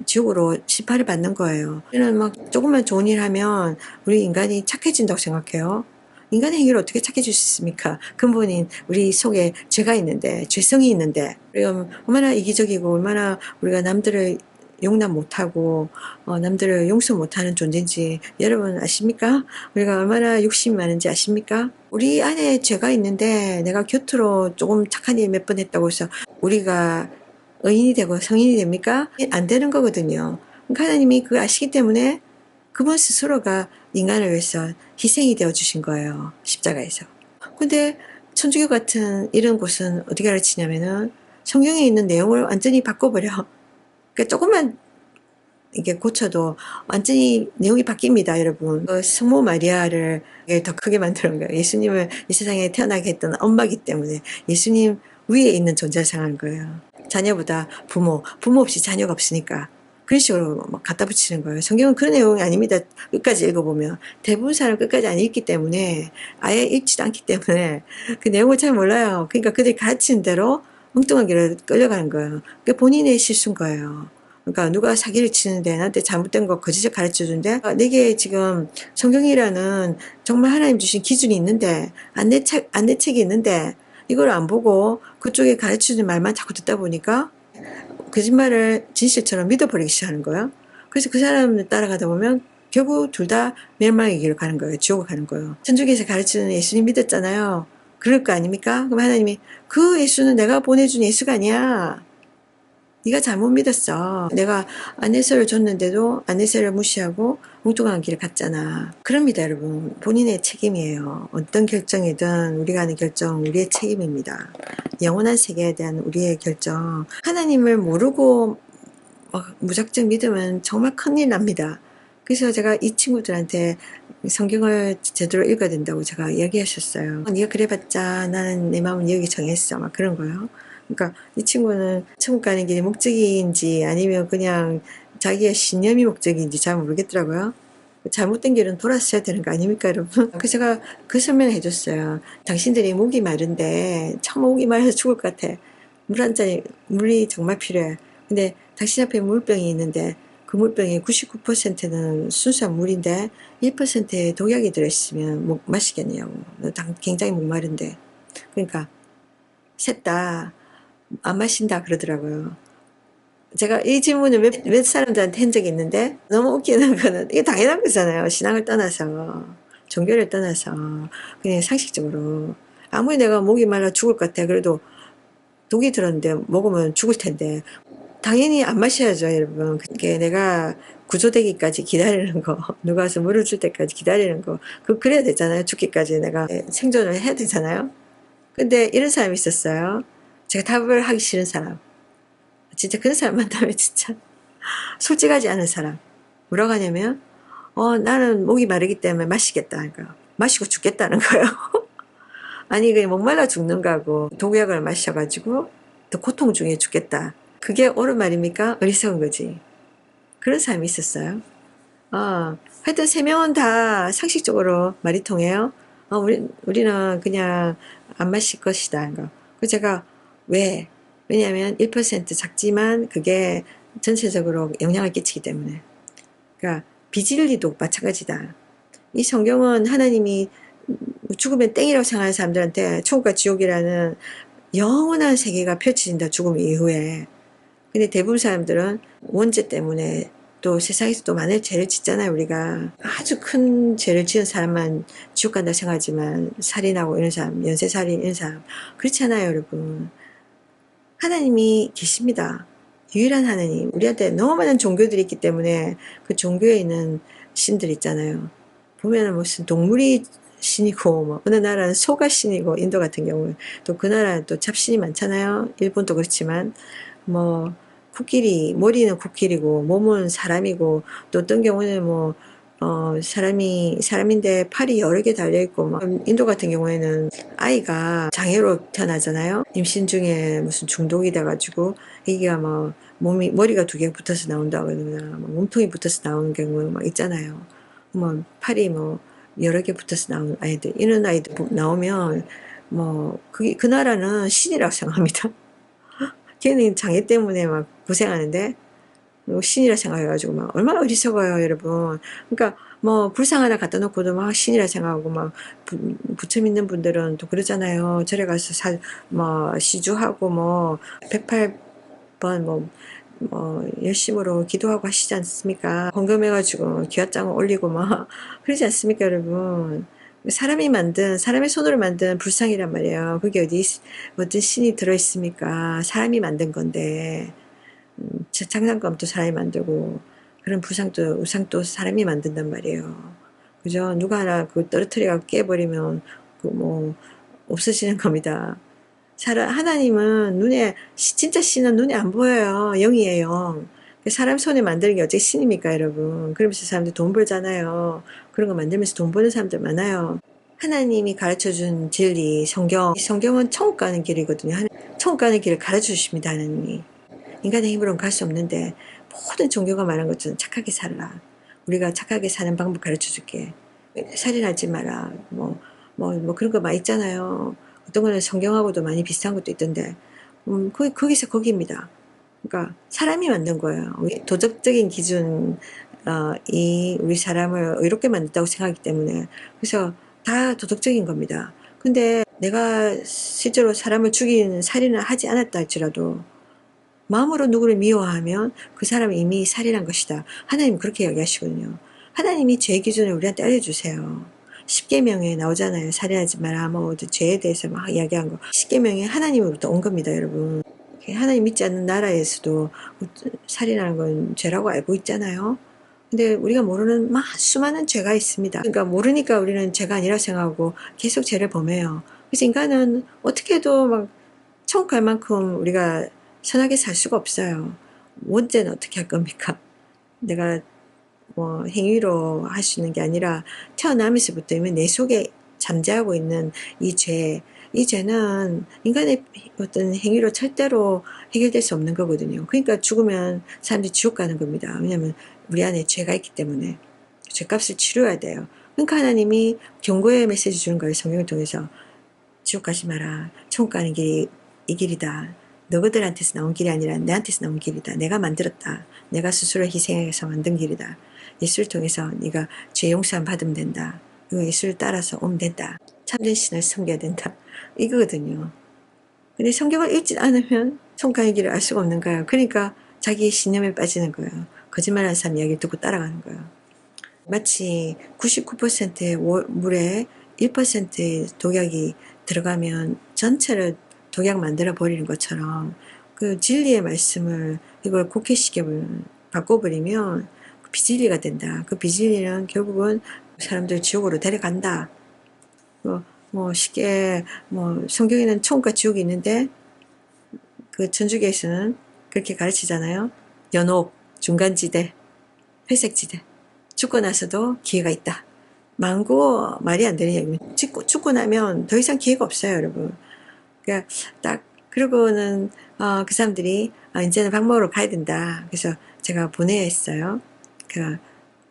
지옥으로 심판을 받는 거예요. 우리는 막 조금만 좋은 일 하면 우리 인간이 착해진다고 생각해요. 인간의 행위를 어떻게 착해질 수 있습니까? 근본인 우리 속에 죄가 있는데, 죄성이 있는데, 우리가 얼마나 이기적이고, 얼마나 우리가 남들을 용납 못하고, 남들을 용서 못하는 존재인지 여러분 아십니까? 우리가 얼마나 욕심이 많은지 아십니까? 우리 안에 죄가 있는데, 내가 곁으로 조금 착한 일 몇 번 했다고 해서 우리가 의인이 되고 성인이 됩니까? 안 되는 거거든요. 그러니까 하나님이 그걸 아시기 때문에 그분 스스로가 인간을 위해서 희생이 되어 주신 거예요. 십자가에서. 근데 천주교 같은 이런 곳은 어떻게 가르치냐면은 성경에 있는 내용을 완전히 바꿔버려. 그러니까 조금만 이게 고쳐도 완전히 내용이 바뀝니다, 여러분. 그 성모 마리아를 더 크게 만드는 거예요. 예수님을 이 세상에 태어나게 했던 엄마기 때문에 예수님 위에 있는 존재를 생각하는 거예요. 자녀보다 부모 없이 자녀가 없으니까. 그런 식으로 막 갖다 붙이는 거예요. 성경은 그런 내용이 아닙니다. 끝까지 읽어보면. 대부분 사람 끝까지 안 읽기 때문에, 아예 읽지도 않기 때문에 그 내용을 잘 몰라요. 그러니까 그들이 가르치는 대로 엉뚱한 길을 끌려가는 거예요. 그게 본인의 실수인 거예요. 그러니까 누가 사기를 치는데 나한테 잘못된 거 거짓을 가르쳐 주는데 내게 지금 성경이라는 정말 하나님 주신 기준이 있는데 안내책이 있는데 이걸 안 보고 그쪽에 가르쳐 주는 말만 자꾸 듣다 보니까 거짓말을 진실처럼 믿어버리기 시작하는 거예요. 그래서 그 사람을 따라가다 보면 결국 둘 다 멸망의 길을 가는 거예요. 지옥을 가는 거예요. 천주교에서 가르치는 예수님 믿었잖아요. 그럴 거 아닙니까? 그럼 하나님이 그 예수는 내가 보내준 예수가 아니야. 네가 잘못 믿었어. 내가 안내서를 줬는데도 안내서를 무시하고 엉뚱한 길을 갔잖아. 그럽니다, 여러분. 본인의 책임이에요. 어떤 결정이든 우리가 하는 결정 우리의 책임입니다. 영원한 세계에 대한 우리의 결정. 하나님을 모르고 막 무작정 믿으면 정말 큰일 납니다. 그래서 제가 이 친구들한테 성경을 제대로 읽어야 된다고 제가 이야기하셨어요. 네가 그래봤자 나는 내 마음은 여기 정했어. 막 그런 거요. 그러니까 이 친구는 천국 가는 길이 목적인지 아니면 그냥 자기의 신념이 목적인지 잘 모르겠더라고요. 잘못된 길은 돌았어야 되는 거 아닙니까, 여러분? 그래서 제가 그 설명을 해줬어요. 당신들이 목이 마른데 참 목이 마르서 죽을 것 같아. 물 한 잔이 물이 정말 필요해. 근데 당신 앞에 물병이 있는데 그 물병의 99%는 순수한 물인데 1%에 독약이 들어있으면 마시겠냐고. 굉장히 목마른데. 그러니까 셋 다 안 마신다 그러더라고요. 제가 이 질문을 몇 사람들한테 한 적이 있는데 너무 웃기는 거는 이게 당연한 거잖아요. 신앙을 떠나서 종교를 떠나서 그냥 상식적으로 아무리 내가 목이 말라 죽을 것 같아 그래도 독이 들었는데 먹으면 죽을 텐데 당연히 안 마셔야죠, 여러분. 그게 내가 구조되기까지 기다리는 거, 누가 와서 물을 줄 때까지 기다리는 거, 그래야 되잖아요. 죽기까지 내가 생존을 해야 되잖아요. 근데 이런 사람이 있었어요. 제가 답을 하기 싫은 사람. 진짜 그런 사람 만나면 진짜 솔직하지 않은 사람. 뭐라고 하냐면, 나는 목이 마르기 때문에 마시겠다. 그러니까 마시고 죽겠다는 거예요. 아니, 그냥 목말라 죽는 거하고 독약을 마셔가지고 더 고통 중에 죽겠다. 그게 옳은 말입니까? 어리석은 거지. 그런 사람이 있었어요. 하여튼 세 명은 다 상식적으로 말이 통해요. 우리는 그냥 안 마실 것이다. 그 제가 왜? 왜냐하면 1% 작지만 그게 전체적으로 영향을 끼치기 때문에. 그러니까 비진리도 마찬가지다. 이 성경은 하나님이 죽으면 땡이라고 생각하는 사람들한테 천국과 지옥이라는 영원한 세계가 펼쳐진다. 죽음 이후에. 근데 대부분 사람들은 원죄 때문에 또 세상에서 또 많은 죄를 짓잖아요. 우리가 아주 큰 죄를 지은 사람만 지옥 간다 생각하지만 살인하고 이런 사람, 연쇄살인 이런 사람 그렇지 않아요, 여러분. 하나님이 계십니다. 유일한 하나님. 우리한테 너무 많은 종교들이 있기 때문에 그 종교에 있는 신들 있잖아요. 보면은 무슨 동물이 신이고 뭐 어느 나라는 소가 신이고 인도 같은 경우는 또 그 나라는 또 잡신이 많잖아요. 일본도 그렇지만 뭐 코끼리 머리는 코끼리고 몸은 사람이고 또 어떤 경우는 뭐 사람인데 팔이 여러 개 달려 있고 막 인도 같은 경우에는 아이가 장애로 태어나잖아요. 임신 중에 무슨 중독이 돼가지고 애기가 뭐 머리가 두 개 붙어서 나온다거나 뭐 몸통이 붙어서 나오는 경우 막 있잖아요. 뭐 팔이 뭐 여러 개 붙어서 나오는 아이들 이런 아이들 나오면 뭐 그 나라는 신이라고 생각합니다. 걔는 장애 때문에 막 고생하는데 뭐 신이라 생각해가지고 막 얼마나 어리석어요, 여러분. 그러니까 뭐 불상 하나 갖다 놓고도 막 신이라 생각하고 막 부처 믿는 분들은 또 그러잖아요. 절에 가서 뭐 시주하고 뭐 108번 열심으로 기도하고 하시지 않습니까? 헌금해가지고 기와장을 올리고 막 그러지 않습니까, 여러분? 사람의 손으로 만든 불상이란 말이에요. 그게 어떤 신이 들어있습니까? 사람이 만든 건데. 장난감도 사람이 만들고 그런 부상도 우상도 사람이 만든단 말이에요. 그죠? 누가 하나 그 떨어뜨려 깨버리면 그 뭐 없어지는 겁니다. 하나님은 진짜 신은 눈에 안 보여요. 영이에요. 사람 손에 만드는 게 어째 신입니까, 여러분? 그러면서 사람들 돈 벌잖아요. 그런 거 만들면서 돈 버는 사람들 많아요. 하나님이 가르쳐 준 진리, 성경은 천국 가는 길이거든요. 천국 가는 길을 가르쳐 주십니다, 하나님이. 인간의 힘으로는 갈 수 없는데 모든 종교가 말한 것처럼 착하게 살라. 우리가 착하게 사는 방법 가르쳐 줄게. 살인하지 마라. 뭐 그런 거 많이 있잖아요. 어떤 거는 성경하고도 많이 비슷한 것도 있던데, 거기서 거기입니다. 그러니까 사람이 만든 거예요. 도덕적인 기준, 이 우리 사람을 의롭게 만든다고 생각하기 때문에. 그래서 다 도덕적인 겁니다. 근데 내가 실제로 사람을 죽이는 살인을 하지 않았다 할지라도 마음으로 누구를 미워하면 그 사람은 이미 살인한 것이다. 하나님 그렇게 이야기하시거든요. 하나님이 죄 기준을 우리한테 알려주세요. 십계명에 나오잖아요. 살인하지 마라. 뭐 죄에 대해서 막 이야기한 거. 십계명에 하나님으로부터 온 겁니다, 여러분. 하나님 믿지 않는 나라에서도 살인하는 건 죄라고 알고 있잖아요. 근데 우리가 모르는 수많은 죄가 있습니다. 그러니까 모르니까 우리는 죄가 아니라 생각하고 계속 죄를 범해요. 그래서 인간은 어떻게 해도 막 천국 갈 만큼 우리가 선하게 살 수가 없어요. 원죄는 어떻게 할 겁니까? 내가 뭐 행위로 할 수 있는 게 아니라 태어나면서부터 이미 내 속에 잠재하고 있는 이 죄는 인간의 어떤 행위로 절대로 해결될 수 없는 거거든요. 그러니까 죽으면 사람들이 지옥 가는 겁니다. 왜냐하면 우리 안에 죄가 있기 때문에 죄값을 치러야 돼요. 그러니까 하나님이 경고의 메시지 주는 거예요. 성경을 통해서. 지옥 가지 마라. 천국 가는 길이 이 길이다. 너희들한테서 나온 길이 아니라 내한테서 나온 길이다. 내가 만들었다. 내가 스스로 희생해서 만든 길이다. 예수를 통해서 네가 죄 용서함 받으면 된다. 그리고 예수를 따라서 오면 된다. 참된 신을 섬겨야 된다. 이거거든요. 근데 성경을 읽지 않으면 천국의 길을 알 수가 없는 거예요. 그러니까 자기의 신념에 빠지는 거예요. 거짓말하는 사람 이야기를 듣고 따라가는 거예요. 마치 99%의 물에 1%의 독약이 들어가면 전체를 독약 만들어 버리는 것처럼 그 진리의 말씀을 이걸 바꿔버리면 그 비진리가 된다. 그 비진리는 결국은 사람들 지옥으로 데려간다. 쉽게 성경에는 천국과 지옥이 있는데 그 천주교에서는 그렇게 가르치잖아요. 연옥, 중간지대, 회색지대. 죽고 나서도 기회가 있다. 망고 말이 안 되는 얘기입니다. 죽고 나면 더 이상 기회가 없어요, 여러분. 그러니까 딱 그러고는 그 사람들이 이제는 밥 먹으러 가야 된다. 그래서 제가 보내야 했어요.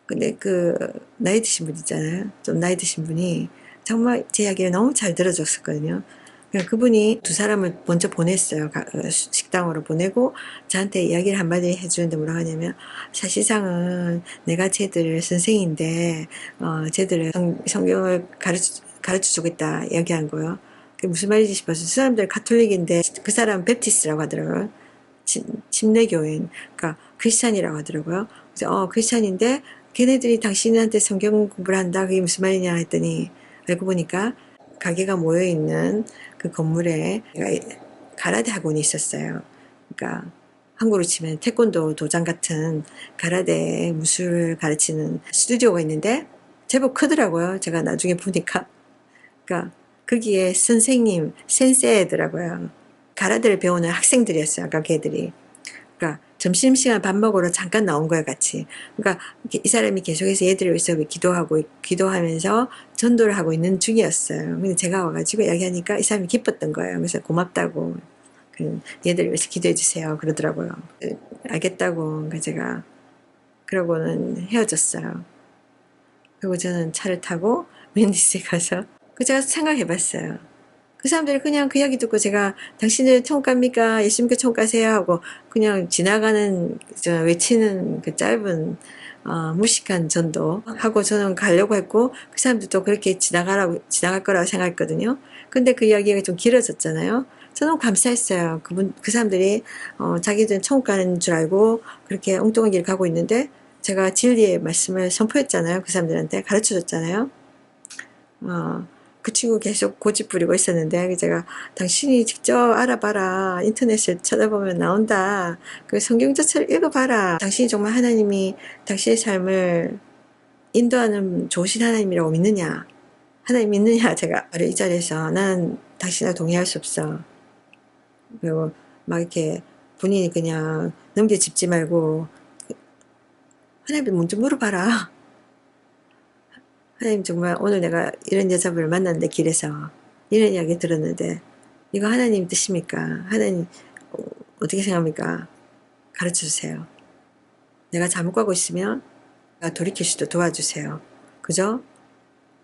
근데 나이 드신 분 있잖아요. 좀 나이 드신 분이 정말 제 이야기를 너무 잘 들어줬었거든요. 그분이 두 사람을 먼저 보냈어요. 식당으로 보내고 저한테 이야기를 한마디 해주는데 뭐라고 하냐면, 사실상은 내가 쟤들 선생인데 쟤들을 성경을 가르쳐주고 있다 이야기한 거예요. 그게 무슨 말인지 싶어서, 그 사람들 카톨릭인데 그 사람 베프티스트라고 하더라고요. 침례교인, 그러니까 크리스찬이라고 하더라고요. 그래서 크리스찬인데 걔네들이 당신한테 성경 공부를 한다, 그게 무슨 말이냐 했더니, 알고 보니까 가게가 모여있는 그 건물에 가라데 학원이 있었어요. 그러니까 한국으로 치면 태권도 도장 같은 가라데 무술을 가르치는 스튜디오가 있는데 제법 크더라고요. 제가 나중에 보니까. 그러니까 거기에 선생님, 센세더라고요. 가라데를 배우는 학생들이었어요. 아까 걔들이. 그러니까 점심시간 밥 먹으러 잠깐 나온 거예요, 같이. 그러니까 이 사람이 계속해서 얘들을 위해서 기도하면서 전도를 하고 있는 중이었어요. 근데 제가 와가지고 이야기하니까 이 사람이 기뻤던 거예요. 그래서 고맙다고. 얘들을 위해서 기도해 주세요. 그러더라고요. 알겠다고. 그러니까 제가 그러고는 헤어졌어요. 그리고 저는 차를 타고 웬디스에 가서 제가 생각해 봤어요. 그 사람들이 그냥 그 이야기 듣고 제가 당신들 천국 갑니까? 예수님께 천국 가세요? 하고 그냥 지나가는, 외치는 그 짧은, 무식한 전도 하고 저는 가려고 했고, 그 사람들도 그렇게 지나갈 거라고 생각했거든요. 근데 그 이야기가 좀 길어졌잖아요. 저는 감사했어요. 그 사람들이, 자기들은 천국 가는 줄 알고 그렇게 엉뚱한 길 가고 있는데, 제가 진리의 말씀을 선포했잖아요. 그 사람들한테 가르쳐 줬잖아요. 그 친구 계속 고집 부리고 있었는데, 제가 당신이 직접 알아봐라. 인터넷을 찾아보면 나온다. 그 성경 자체를 읽어봐라. 당신이 정말 하나님이 당신의 삶을 인도하는 좋으신 하나님이라고 믿느냐? 하나님 믿느냐? 제가 바로 이 자리에서 나는 당신과 동의할 수 없어. 그리고 막 이렇게 본인이 그냥 넘겨짚지 말고 하나님께 먼저 물어봐라. 하나님, 정말 오늘 내가 이런 여자분을 만났는데, 길에서 이런 이야기 들었는데 이거 하나님 뜻입니까? 하나님 어떻게 생각합니까? 가르쳐 주세요. 내가 잘못 가고 있으면 내가 돌이킬 수도 도와주세요. 그죠?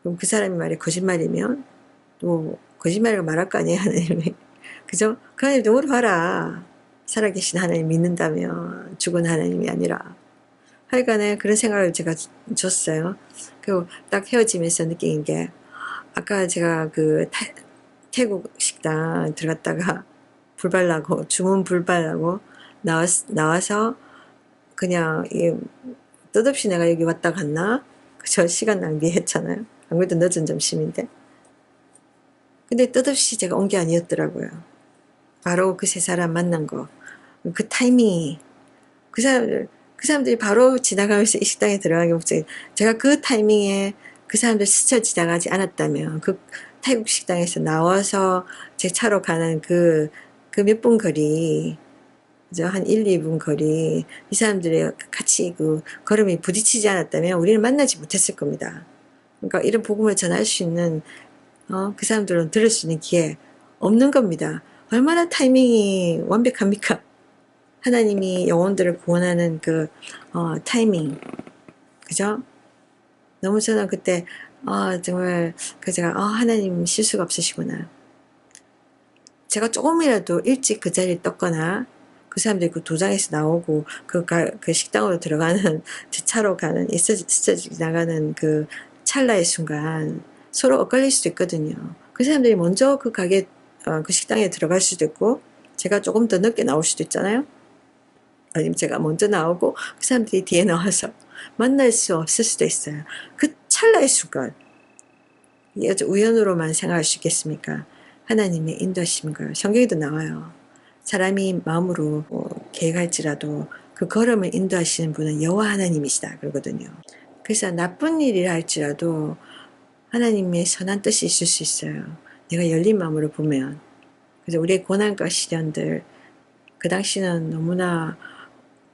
그럼 그 사람이 말이 거짓말이면 또 거짓말이라고 말할 거 아니에요, 하나님이. 그죠? 그 하나님도 물어봐라. 살아계신 하나님 믿는다면, 죽은 하나님이 아니라. 하여간에 그런 생각을 제가 줬어요. 그리고 딱 헤어지면서 느낀 게, 아까 제가 태국 식당 들어갔다가 주문 불발라고 나와서 그냥 뜻없이 내가 여기 왔다 갔나? 그저 시간 낭비했잖아요. 안 그래도 늦은 점심인데. 근데 뜻없이 제가 온 게 아니었더라고요. 바로 그 세 사람 만난 거. 그 타이밍이, 그 사람들이 바로 지나가면서 이 식당에 들어가게 목적이, 제가 그 타이밍에 그 사람들 스쳐 지나가지 않았다면, 그 태국 식당에서 나와서 제 차로 가는 그 몇 분 거리, 한 1, 2분 거리, 이 사람들이 같이 걸음이 부딪히지 않았다면 우리는 만나지 못했을 겁니다. 그러니까 이런 복음을 전할 수 있는, 그 사람들은 들을 수 있는 기회 없는 겁니다. 얼마나 타이밍이 완벽합니까? 하나님이 영혼들을 구원하는 타이밍. 그죠? 너무 저는 그때, 정말, 제가, 하나님 실수가 없으시구나. 제가 조금이라도 일찍 그 자리에 떴거나, 그 사람들이 그 도장에서 나오고, 그 식당으로 들어가는, 제 차로 스쳐 지나가는 그 찰나의 순간, 서로 엇갈릴 수도 있거든요. 그 사람들이 먼저 그 식당에 들어갈 수도 있고, 제가 조금 더 늦게 나올 수도 있잖아요. 아니면 제가 먼저 나오고 그 사람들이 뒤에 나와서 만날 수 없을 수도 있어요. 그 찰나의 순간, 이게 우연으로만 생각할 수 있겠습니까? 하나님의 인도하심인 거예요. 성경에도 나와요. 사람이 마음으로 계획할지라도 그 걸음을 인도하시는 분은 여호와 하나님이시다 그러거든요. 그래서 나쁜 일이라 할지라도 하나님의 선한 뜻이 있을 수 있어요. 내가 열린 마음으로 보면. 그래서 우리의 고난과 시련들, 그 당시는 너무나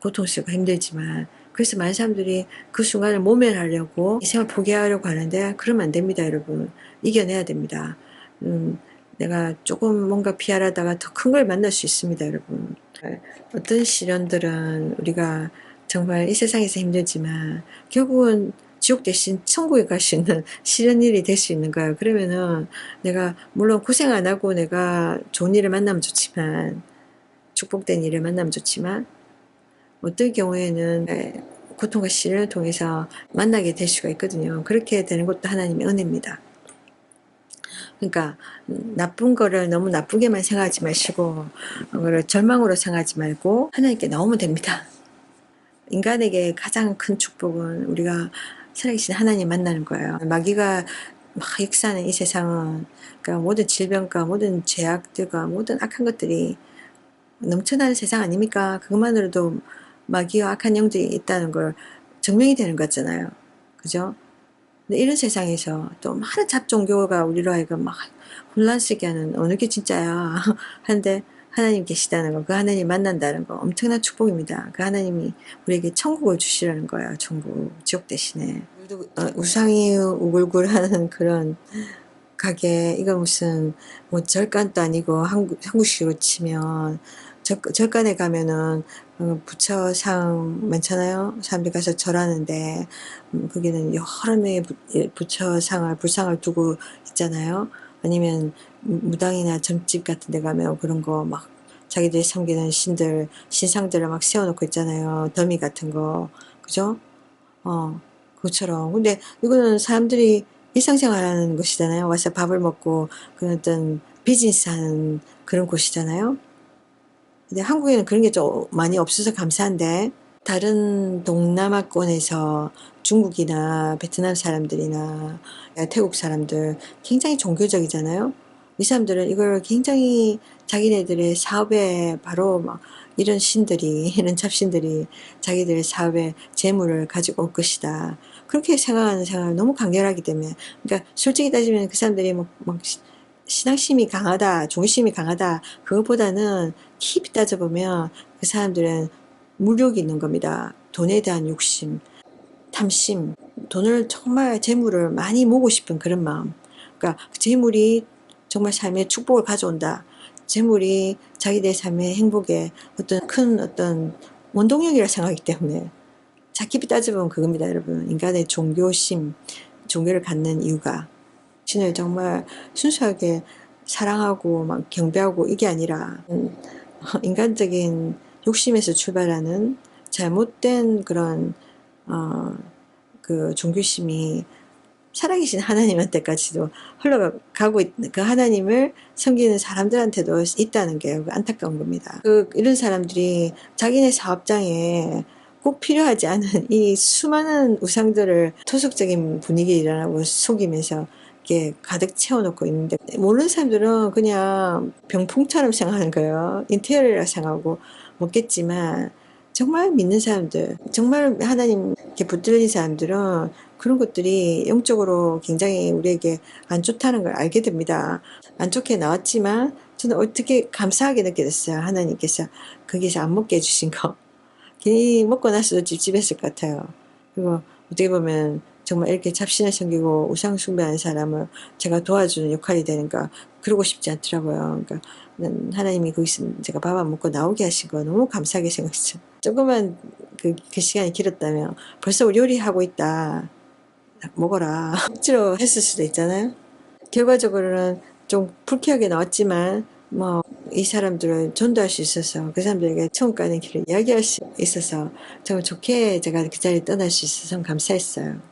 고통스럽고 힘들지만, 그래서 많은 사람들이 그 순간을 모면하려고 이 생을 포기하려고 하는데, 그러면 안 됩니다, 여러분. 이겨내야 됩니다. 내가 조금 뭔가 피하려다가 더 큰 걸 만날 수 있습니다, 여러분. 어떤 시련들은 우리가 정말 이 세상에서 힘들지만 결국은 지옥 대신 천국에 갈 수 있는 시련 일이 될 수 있는 거예요. 그러면은 내가 물론 고생 안 하고 내가 좋은 일을 만나면 좋지만, 축복된 일을 만나면 좋지만, 어떤 경우에는 고통과 시련을 통해서 만나게 될 수가 있거든요. 그렇게 되는 것도 하나님의 은혜입니다. 그러니까 나쁜 거를 너무 나쁘게만 생각하지 마시고, 그걸 절망으로 생각하지 말고 하나님께 나오면 됩니다. 인간에게 가장 큰 축복은 우리가 살아계신 하나님 만나는 거예요. 마귀가 막 역사하는 이 세상은, 그러니까 모든 질병과 모든 죄악들과 모든 악한 것들이 넘쳐나는 세상 아닙니까? 그것만으로도 마귀와 악한 영들이 있다는 걸 증명이 되는 거잖아요. 그죠? 근데 이런 세상에서 또 많은 잡종교가 우리로 하여금 막 혼란스럽게 하는, 어느 게 진짜야 하는데 하나님 계시다는 거, 그 하나님 만난다는 거 엄청난 축복입니다. 그 하나님이 우리에게 천국을 주시라는 거예요. 천국, 지옥 대신에. 우상이 우글우글하는 그런 가게, 이거 무슨 뭐 절간도 아니고 한국식으로 치면 절간에 가면은 부처상 많잖아요. 사람들이 가서 절하는데 거기는 여러 명의 부처상을 불상을 두고 있잖아요. 아니면 무당이나 점집 같은 데 가면 그런 거 막 자기들이 섬기는 신상들을 막 세워놓고 있잖아요. 더미 같은 거. 그죠? 그것처럼. 근데 이거는 사람들이 일상생활하는 곳이잖아요. 와서 밥을 먹고 그런 어떤 비즈니스 하는 그런 곳이잖아요. 근데 한국에는 그런 게 좀 많이 없어서 감사한데, 다른 동남아권에서 중국이나 베트남 사람들이나 태국 사람들 굉장히 종교적이잖아요. 이 사람들은 이걸 굉장히 자기네들의 사업에 바로 막 이런 신들이, 이런 잡신들이 자기들의 사업에 재물을 가지고 올 것이다. 그렇게 생각하는 생각을 너무 강렬하기 때문에, 그러니까 솔직히 따지면 그 사람들이 막 신앙심이 강하다, 종교심이 강하다, 그것보다는 깊이 따져보면 그 사람들은 물욕이 있는 겁니다. 돈에 대한 욕심, 탐심, 돈을 정말 재물을 많이 모으고 싶은 그런 마음. 그러니까 그 재물이 정말 삶에 축복을 가져온다. 재물이 자기들 삶의 행복에 어떤 원동력이라 생각하기 때문에, 자 깊이 따져보면 그겁니다, 여러분. 인간의 종교심, 종교를 갖는 이유가 신을 정말 순수하게 사랑하고 막 경배하고 이게 아니라 인간적인 욕심에서 출발하는 잘못된 그런 그 종교심이 살아계신 하나님한테까지도 흘러가고 그 하나님을 섬기는 사람들한테도 있다는 게 안타까운 겁니다. 이런 사람들이 자기네 사업장에 꼭 필요하지 않은 이 수많은 우상들을 토속적인 분위기에 일어나고 속이면서 이렇게 가득 채워놓고 있는데, 모르는 사람들은 그냥 병풍처럼 생각하는 거예요. 인테리어라 생각하고 먹겠지만, 정말 믿는 사람들, 정말 하나님 이렇게 붙들린 사람들은 그런 것들이 영적으로 굉장히 우리에게 안 좋다는 걸 알게 됩니다. 안 좋게 나왔지만 저는 어떻게 감사하게 느껴졌어요. 하나님께서 거기서 안 먹게 해주신 거. 괜히 먹고 나서도 찝찝했을 것 같아요. 그리고 어떻게 보면 정말 이렇게 잡신을 섬기고 우상 숭배하는 사람을 제가 도와주는 역할이 되는가, 그러고 싶지 않더라고요. 그러니까 하나님이 거기서 제가 밥 안 먹고 나오게 하신 거 너무 감사하게 생각했어요. 조금만 그 시간이 길었다면 벌써 우리 요리하고 있다, 먹어라 억지로 했을 수도 있잖아요. 결과적으로는 좀 불쾌하게 나왔지만 뭐 이 사람들을 전도할 수 있어서 그 사람들에게 천국 가는 길을 이야기할 수 있어서 정말 좋게 제가 그 자리에 떠날 수 있어서 감사했어요.